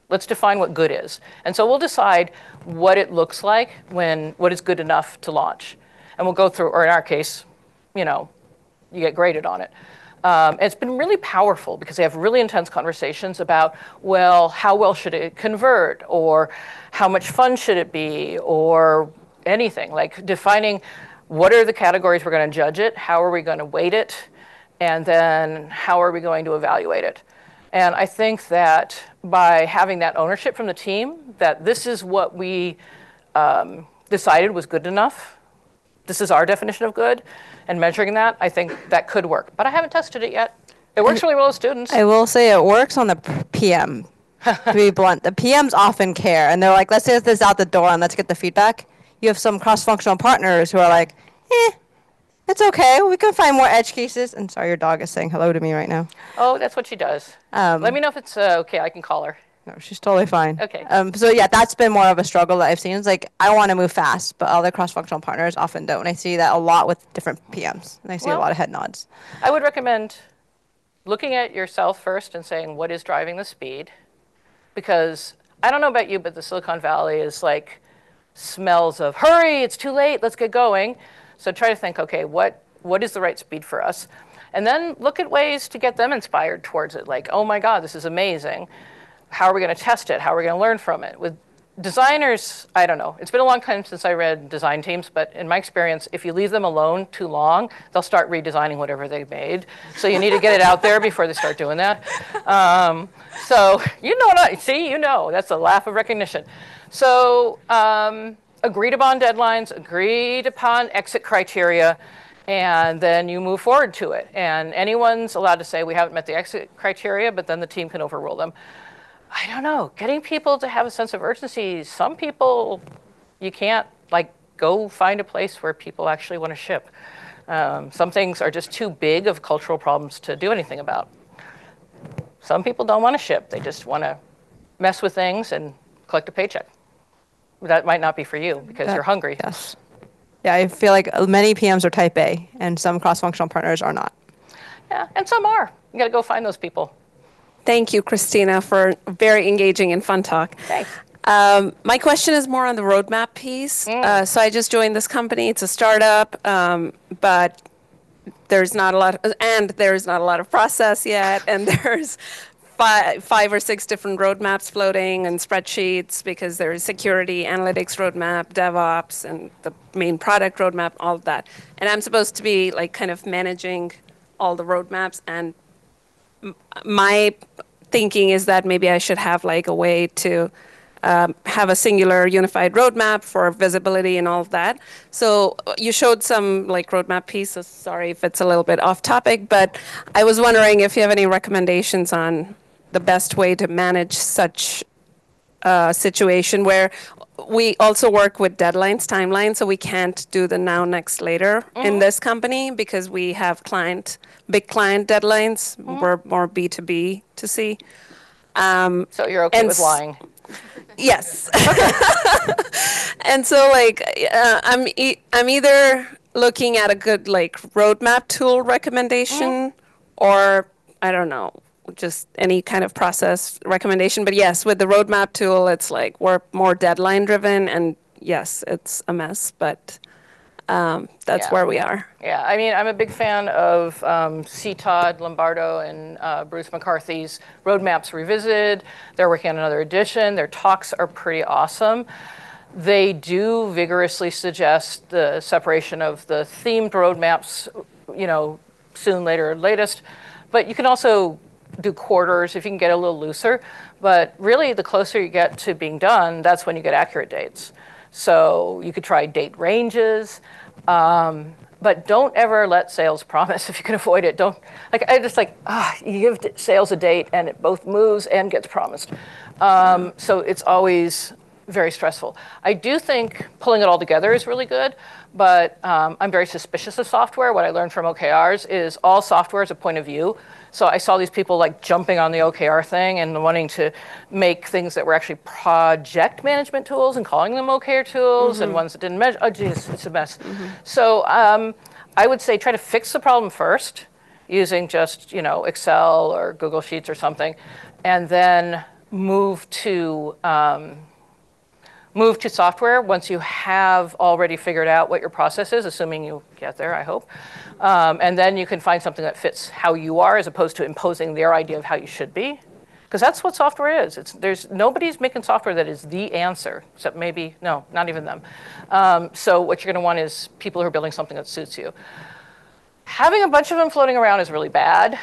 Let's define what good is. And so we'll decide what it looks like what is good enough to launch. And we'll go through, or in our case, you get graded on it. It's been really powerful because they have really intense conversations about, well, how well should it convert, or how much fun should it be, or anything. Like defining what are the categories we're going to judge it, how are we going to weight it, and then how are we going to evaluate it. And I think that by having that ownership from the team, that this is what we decided was good enough, this is our definition of good, and measuring that, I think that could work. But I haven't tested it yet. It works really well with students. I will say it works on the PM, to be blunt. The PMs often care, and they're like, let's get this out the door and let's get the feedback. You have some cross-functional partners who are like, it's okay. We can find more edge cases. And sorry, your dog is saying hello to me right now. Oh, that's what she does. Let me know if it's okay. I can call her. No, she's totally fine. Okay. So yeah, that's been more of a struggle that I've seen. It's like, I want to move fast, but other cross-functional partners often don't. And I see that a lot with different PMs. And I see a lot of head nods. I would recommend looking at yourself first and saying, what is driving the speed? Because I don't know about you, but the Silicon Valley is like smells of, hurry, it's too late, let's get going. So try to think, okay, what is the right speed for us? And then look at ways to get them inspired towards it. Like, oh my God, this is amazing. How are we going to test it? How are we going to learn from it? With designers, I don't know. It's been a long time since I read design teams, but in my experience, if you leave them alone too long, they'll start redesigning whatever they made. So you need to get it out there before they start doing that. So that's a laugh of recognition. So agreed upon deadlines, agreed upon exit criteria, and then you move forward to it. And anyone's allowed to say we haven't met the exit criteria, but then the team can overrule them. I don't know, getting people to have a sense of urgency. Some people, you can't go find a place where people actually want to ship. Some things are just too big of cultural problems to do anything about. Some people don't want to ship. They just want to mess with things and collect a paycheck. That might not be for you because you're hungry. Yes. Yeah, I feel like many PMs are type A and some cross-functional partners are not. Yeah, and some are. You got to go find those people. Thank you, Christina, for a very engaging and fun talk. Thanks. My question is more on the roadmap piece. So I just joined this company. It's a startup, but there's not a lot of process yet, and there's five or six different roadmaps floating and spreadsheets because there is security, analytics roadmap, DevOps, and the main product roadmap, all of that. And I'm supposed to be kind of managing all the roadmaps, and my thinking is that maybe I should have a way to have a singular unified roadmap for visibility and all of that. So you showed some like roadmap pieces. Sorry if it's a little bit off topic, but I was wondering if you have any recommendations on the best way to manage such a situation where we also work with deadlines, timelines, so we can't do the now, next, later in this company because we have big client deadlines. We're more B2B to C. So you're okay with lying? Yes. And so like I'm either looking at a good like roadmap tool recommendation or I don't know, just any kind of process recommendation. But yes, with the roadmap tool, it's like we're more deadline driven and yes, it's a mess, but that's where we are. Yeah, I mean, I'm a big fan of C. Todd Lombardo and Bruce McCarthy's Roadmaps Revisited. They're working on another edition. Their talks are pretty awesome. They do vigorously suggest the separation of the themed roadmaps, you know, soon, later, latest. But you can also do quarters if you can get a little looser. But really, the closer you get to being done, that's when you get accurate dates. So you could try date ranges. But don't ever let sales promise if you can avoid it. Don't, like, I just like, you give sales a date and it both moves and gets promised. So it's always very stressful. I do think pulling it all together is really good, but I'm very suspicious of software. What I learned from OKRs is all software is a point of view. So I saw these people like jumping on the OKR thing and wanting to make things that were actually project management tools and calling them OKR tools and ones that didn't measure. Oh, geez, it's a mess. So I would say try to fix the problem first using just, you know, Excel or Google Sheets or something, and then move to software once you have already figured out what your process is, assuming you get there, I hope. And then you can find something that fits how you are as opposed to imposing their idea of how you should be. Because that's what software is. Nobody's making software that is the answer, except maybe, no, not even them. So what you're going to want is people who are building something that suits you. Having a bunch of them floating around is really bad.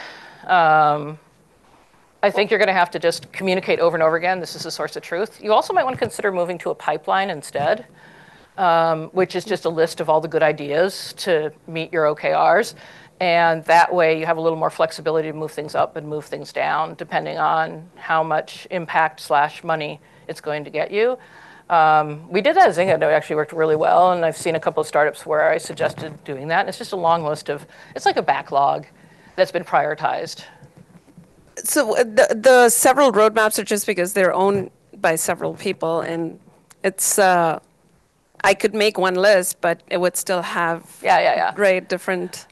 I think you're going to have to just communicate over and over again, this is the source of truth. You also might want to consider moving to a pipeline instead, which is just a list of all the good ideas to meet your OKRs. And that way you have a little more flexibility to move things up and move things down, depending on how much impact / money it's going to get you. We did that at Zynga, and it actually worked really well. And I've seen a couple of startups where I suggested doing that. And it's just a long list of, it's like a backlog that's been prioritized. So the several roadmaps are just because they're owned by several people, and it's I could make one list, but it would still have great different.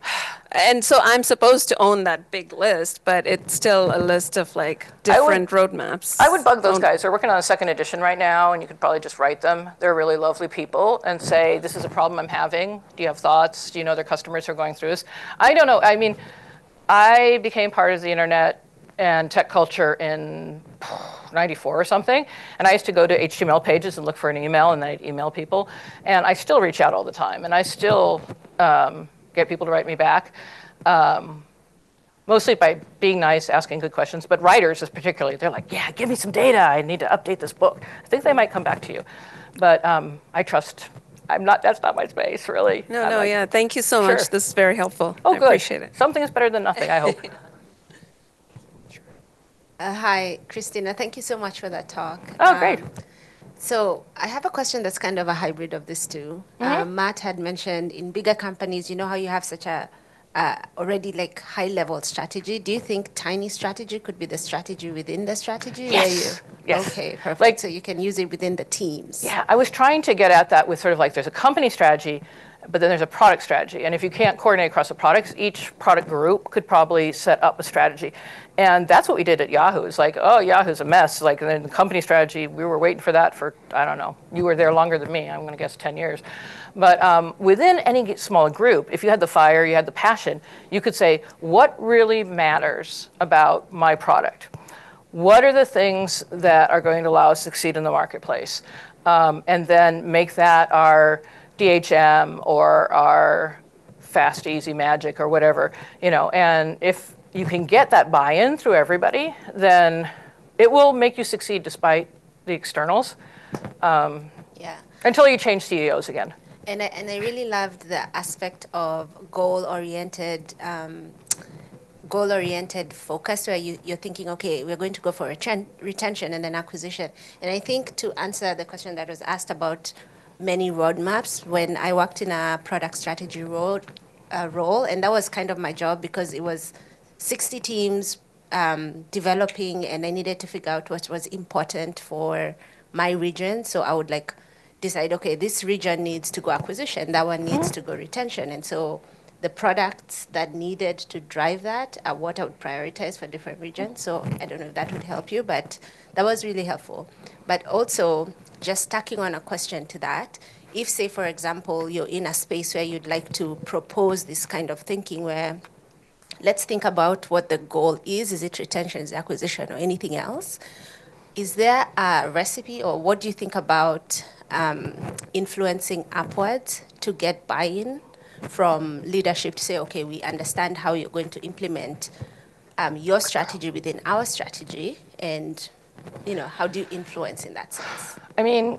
And so I'm supposed to own that big list, but it's still a list of like different roadmaps. I would bug those guys. They're working on a second edition right now, and you could probably just write them. They're really lovely people, and say, this is a problem I'm having. Do you have thoughts? Do you know their customers who are going through this? I don't know. I mean, I became part of the internet and tech culture in 94 or something. And I used to go to HTML pages and look for an email, and then I'd email people. And I still reach out all the time. And I still get people to write me back, mostly by being nice, asking good questions. But writers, particularly, they're like, yeah, give me some data. I need to update this book. I think they might come back to you. But I trust, that's not my space, really. No, thank you so much. This is very helpful. Oh, I good. Appreciate it. Something is better than nothing, I hope. Hi, Christina. Thank you so much for that talk. Oh, great. So I have a question that's kind of a hybrid of this too. Matt had mentioned in bigger companies, you know how you have such a already like high level strategy. Do you think tiny strategy could be the strategy within the strategy? Yes. Yes. Okay, perfect. Like, so you can use it within the teams. Yeah, I was trying to get at that with sort of like there's a company strategy, but then there's a product strategy. And if you can't coordinate across the products, each product group could probably set up a strategy. And that's what we did at Yahoo. It's like, oh, Yahoo's a mess. Like, and then the company strategy, we were waiting for that for, I don't know, you were there longer than me. I'm going to guess 10 years. But within any small group, if you had the fire, you had the passion, you could say, what really matters about my product? What are the things that are going to allow us to succeed in the marketplace? And then make that our DHM or our fast, easy magic or whatever, you know. And if you can get that buy-in through everybody, then it will make you succeed despite the externals, Yeah. until you change CEOs again. And I really loved the aspect of goal-oriented focus, where you're thinking, okay, we're going to go for retention and then acquisition. And I think to answer the question that was asked about many roadmaps, when I worked in a product strategy role, and that was kind of my job, because it was 60 teams developing, and I needed to figure out what was important for my region. So I would decide, okay, this region needs to go acquisition, that one needs to go retention. And so the products that needed to drive that are what I would prioritize for different regions. So I don't know if that would help you, but that was really helpful. But also, just tacking on a question to that, if, say, for example, you're in a space where you'd like to propose this kind of thinking where, let's think about what the goal is. Is it retention, is it acquisition, or anything else? Is there a recipe, or what do you think about influencing upwards to get buy-in from leadership to say, okay, we understand how you're going to implement your strategy within our strategy, and how do you influence in that sense? I mean,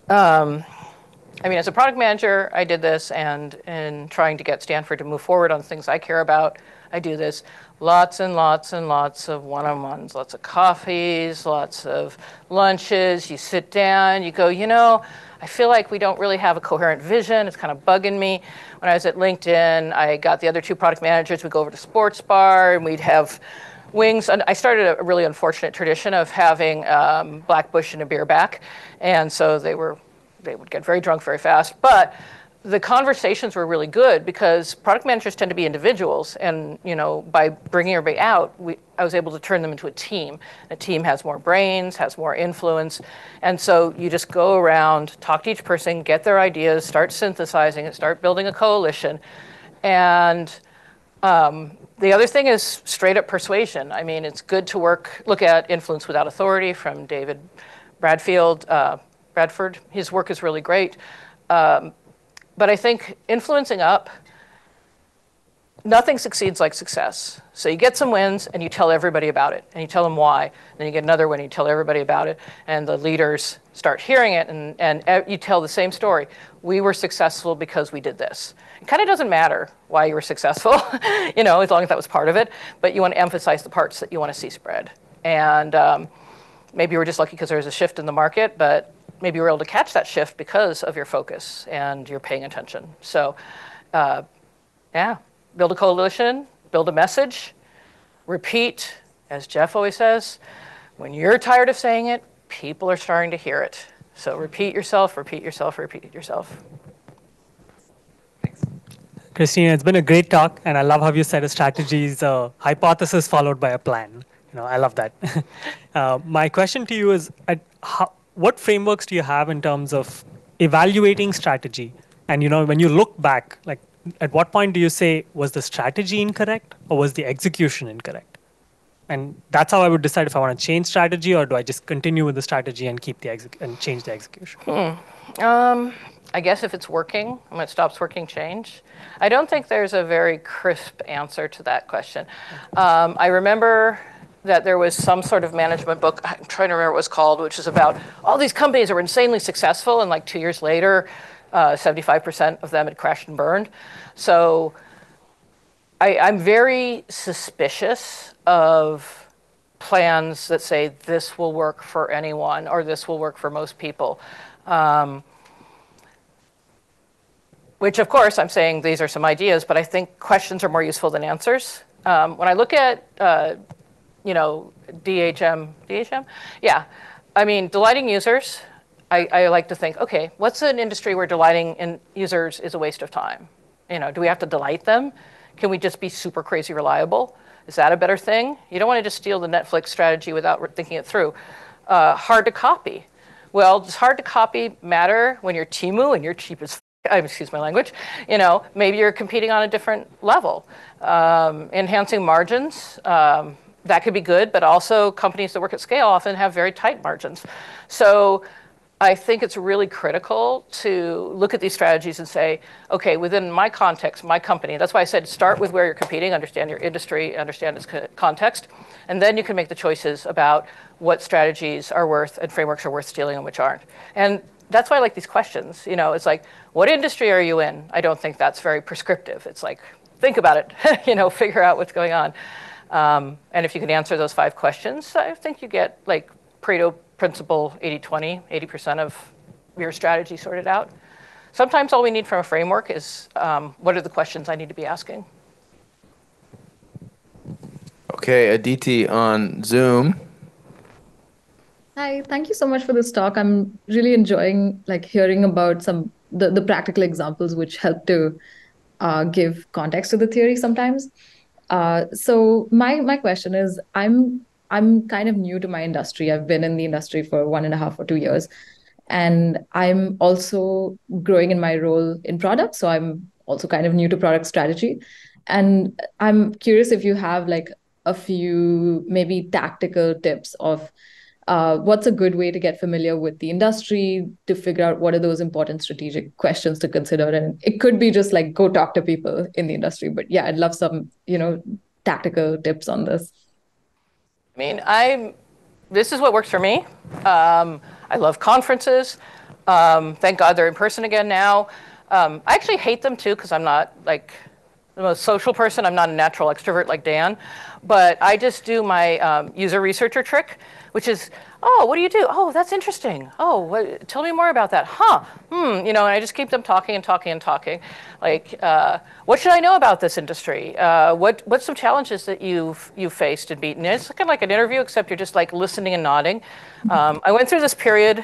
as a product manager, I did this, and in trying to get Stanford to move forward on things I care about, I do this. Lots and lots and lots of one-on-ones, lots of coffees, lots of lunches. You sit down, you go, I feel like we don't really have a coherent vision. It's kind of bugging me. When I was at LinkedIn, I got the other two product managers. We'd go over to Sports Bar, and we'd have wings. And I started a really unfortunate tradition of having Blackbush and a beer back. And so they would get very drunk very fast. But the conversations were really good, because product managers tend to be individuals. And by bringing everybody out, I was able to turn them into a team. A team has more brains, has more influence. And so you just go around, talk to each person, get their ideas, start synthesizing it, start building a coalition. And the other thing is straight up persuasion. I mean, it's good to look at Influence Without Authority from David Bradford. His work is really great. But I think influencing up, nothing succeeds like success. So you get some wins, and you tell everybody about it, and you tell them why. Then you get another win, and you tell everybody about it, and the leaders start hearing it, and you tell the same story. We were successful because we did this. It kind of doesn't matter why you were successful, as long as that was part of it, but you want to emphasize the parts that you want to see spread. And maybe you were just lucky because there was a shift in the market, but maybe you were able to catch that shift because of your focus and you're paying attention. So, build a coalition, build a message, repeat, as Jeff always says, when you're tired of saying it, people are starting to hear it. So repeat yourself, repeat yourself, repeat yourself. Thanks. Christina, it's been a great talk, and I love how you said a strategy is a hypothesis followed by a plan. I love that. My question to you is, what frameworks do you have in terms of evaluating strategy? And when you look back, at what point do you say, was the strategy incorrect or was the execution incorrect? And that's how I would decide if I want to change strategy, or do I just continue with the strategy and keep and change the execution? I guess if it's working, when it stops working, change. I don't think there's a very crisp answer to that question. I remember that there was some sort of management book, I'm trying to remember what it was called, which is about all these companies that were insanely successful, and 2 years later, 75% of them had crashed and burned. So I'm very suspicious of plans that say this will work for anyone or this will work for most people. Which, of course, I'm saying these are some ideas, but I think questions are more useful than answers. When I look at DHM? Yeah. I mean, delighting users, I like to think, okay, what's an industry where delighting users is a waste of time? Do we have to delight them? Can we just be super crazy reliable? Is that a better thing? You don't want to just steal the Netflix strategy without thinking it through. Hard to copy. Well, does hard to copy matter when you're Temu and you're cheap as excuse my language, maybe you're competing on a different level. Enhancing margins, that could be good, but also companies that work at scale often have very tight margins. So I think it's really critical to look at these strategies and say, okay, within my context, my company, that's why I said start with where you're competing, understand your industry, understand its context. And then you can make the choices about what strategies are worth and frameworks are worth stealing and which aren't. And that's why I like these questions. You know, it's like, what industry are you in? I don't think that's very prescriptive. It's like, think about it, you know, figure out what's going on. And if you can answer those 5 questions, I think you get like Pareto principle 80-20, 80% of your strategy sorted out. Sometimes all we need from a framework is what are the questions I need to be asking? Okay, Aditi on Zoom. Hi, thank you so much for this talk. I'm really enjoying like hearing about some the practical examples which help to give context to the theory sometimes. So my question is, I'm kind of new to my industry. I've been in the industry for 1.5 or 2 years, and I'm also growing in my role in product. So I'm also kind of new to product strategy, and I'm curious if you have like a few maybe tactical tips of what's a good way to get familiar with the industry, to figure out what are those important strategic questions to consider. And it could be just like go talk to people in the industry. But yeah, I'd love some, tactical tips on this. I mean, this is what works for me. I love conferences. Thank God they're in person again now. I actually hate them too, because I'm not like the most social person. I'm not a natural extrovert like Dan. But I just do my user researcher trick, which is, oh, what do you do? Oh, that's interesting. Oh, tell me more about that. And I just keep them talking and talking and talking. Like, what should I know about this industry? What's some challenges that you've faced and beaten? It's kind of like an interview, except you're just like listening and nodding. I went through this period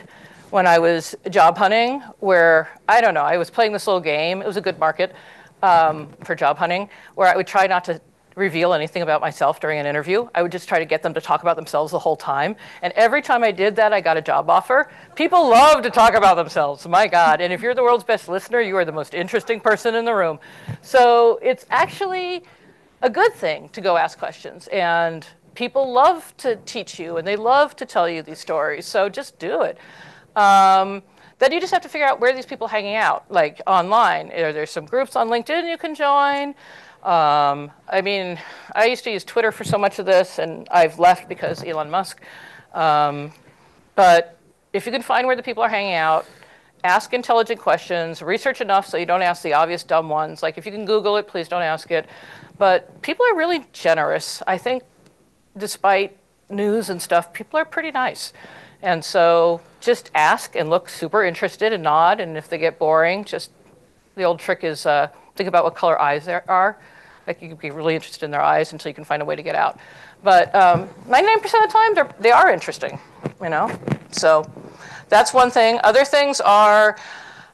when I was job hunting where, I don't know, I was playing this little game. It was a good market for job hunting, where I would try not to reveal anything about myself during an interview. I would just try to get them to talk about themselves the whole time. And every time I did that, I got a job offer. People love to talk about themselves, my God. And if you're the world's best listener, you are the most interesting person in the room. So it's actually a good thing to go ask questions. And people love to teach you, and they love to tell you these stories. So just do it. Then you just have to figure out where these people are hanging out, like online. Are there some groups on LinkedIn you can join? I used to use Twitter for so much of this, and I've left because Elon Musk. But if you can find where the people are hanging out, ask intelligent questions, research enough so you don't ask the obvious dumb ones. Like if you can Google it, please don't ask it. But people are really generous. I think despite news and stuff, people are pretty nice. And so just ask and look super interested and nod. And if they get boring, just the old trick is think about what color eyes there are. Like you can be really interested in their eyes until you can find a way to get out. But 99% of the time, they are interesting, So that's one thing. Other things are,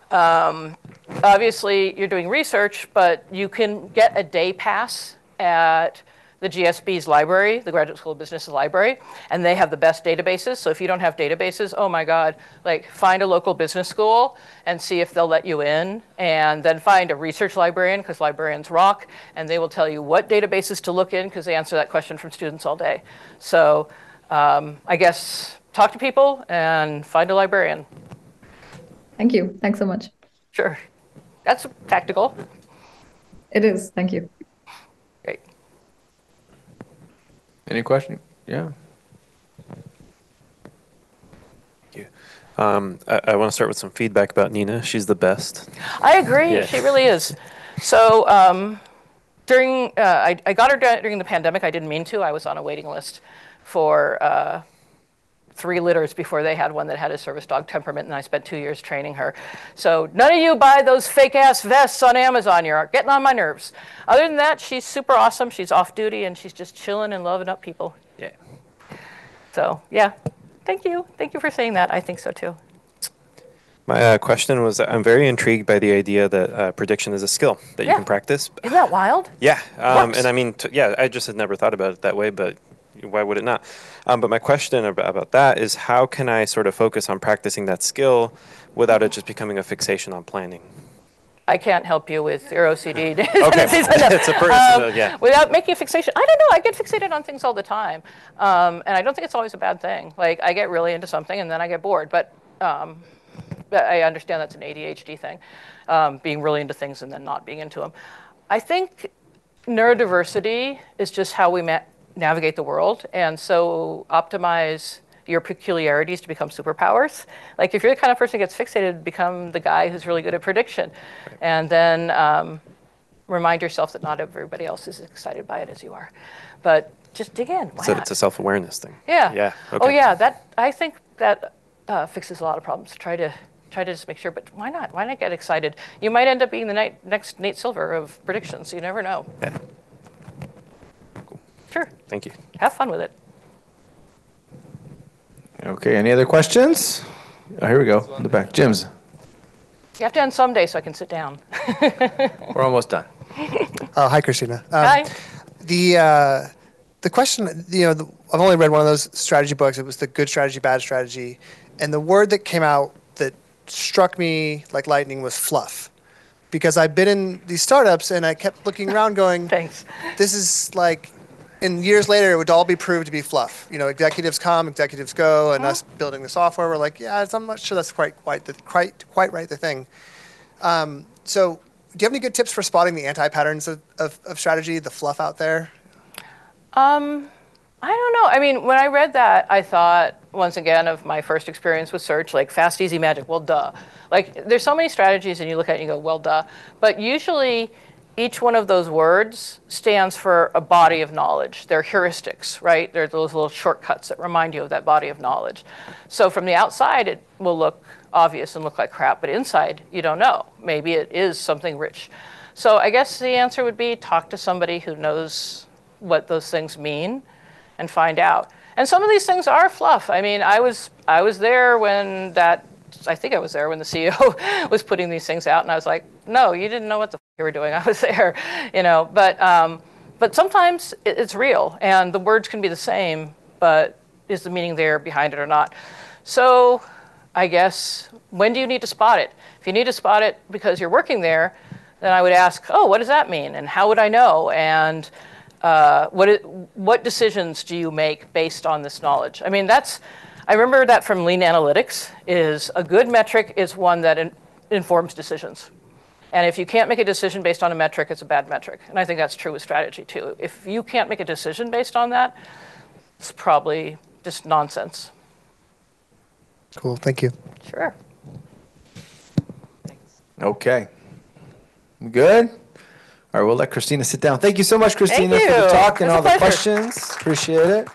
obviously, you're doing research, but you can get a day pass at the GSB's library, the Graduate School of Business library, and they have the best databases. So if you don't have databases, oh my God, like find a local business school and see if they'll let you in, and then find a research librarian, because librarians rock, and they will tell you what databases to look in, because they answer that question from students all day. So I guess talk to people and find a librarian. Thank you. Thanks so much. Sure. That's tactical. It is. Thank you. Great. Any question? Yeah. Thank you. I want to start with some feedback about Nina. She's the best. I agree. Yeah. She really is. So I got her during the pandemic. I didn't mean to. I was on a waiting list for 3 litters before they had one that had a service dog temperament, and I spent 2 years training her. So none of you buy those fake-ass vests on Amazon. You're getting on my nerves. Other than that, she's super awesome. She's off-duty, and she's just chilling and loving up people. Yeah. So, yeah. Thank you. Thank you for saying that. I think so, too. My question was, I'm very intrigued by the idea that prediction is a skill that you can practice. Isn't that wild? Yeah. And I mean, I just had never thought about it that way, but why would it not? But my question about that is, how can I sort of focus on practicing that skill without it just becoming a fixation on planning? I can't help you with your OCD. Okay, it's a person, yeah. Without making a fixation. I don't know, I get fixated on things all the time. And I don't think it's always a bad thing. Like, I get really into something and then I get bored. But I understand that's an ADHD thing, being really into things and then not being into them. I think neurodiversity is just how we navigate the world. And so optimize your peculiarities to become superpowers. Like if you're the kind of person who gets fixated, become the guy who's really good at prediction. Right. And then remind yourself that not everybody else is as excited by it as you are. But just dig in. Why not? It's a self-awareness thing. Yeah. Yeah. Okay. Oh yeah, I think that fixes a lot of problems. Try to just make sure, but why not? Why not get excited? You might end up being the next Nate Silver of predictions. You never know. Yeah. Cool. Sure. Thank you. Have fun with it. Okay, any other questions? Oh, here we go, in the back. Jim's. You have to end someday so I can sit down. We're almost done. Hi, Christina. Hi. The question, I've only read one of those strategy books. It was the Good Strategy, Bad Strategy. And the word that came out that struck me like lightning was fluff. Because I've been in these startups and I kept looking around going, thanks. This is like, and years later, it would all be proved to be fluff. Executives come, executives go, and us building the software, we're like, yeah, I'm not sure that's quite right, the thing. So do you have any good tips for spotting the anti-patterns of strategy, the fluff out there? I don't know. I mean, when I read that, I thought, once again, of my first experience with search, like fast, easy, magic, well, duh. Like, there's so many strategies, and you look at it and you go, well, duh. But usually, each one of those words stands for a body of knowledge. They're heuristics, right? They're those little shortcuts that remind you of that body of knowledge. So from the outside, it will look obvious and look like crap, but inside, you don't know. Maybe it is something rich. So I guess the answer would be talk to somebody who knows what those things mean and find out. And some of these things are fluff. I mean, I was there when I think I was there when the CEO was putting these things out, and I was like, no, you didn't know what the f you were doing. I was there, But sometimes it's real, and the words can be the same, but is the meaning there behind it or not? So I guess, when do you need to spot it? If you need to spot it because you're working there, then I would ask, what does that mean? And how would I know? And what decisions do you make based on this knowledge? I mean, I remember that from Lean Analytics, is a good metric is one that informs decisions. And if you can't make a decision based on a metric, it's a bad metric. And I think that's true with strategy too. If you can't make a decision based on that, it's probably just nonsense. Cool, thank you. Sure. Okay. Good? All right, we'll let Christina sit down. Thank you so much, Christina, Thank for the you. talk and It's a all the pleasure. questions. Appreciate it.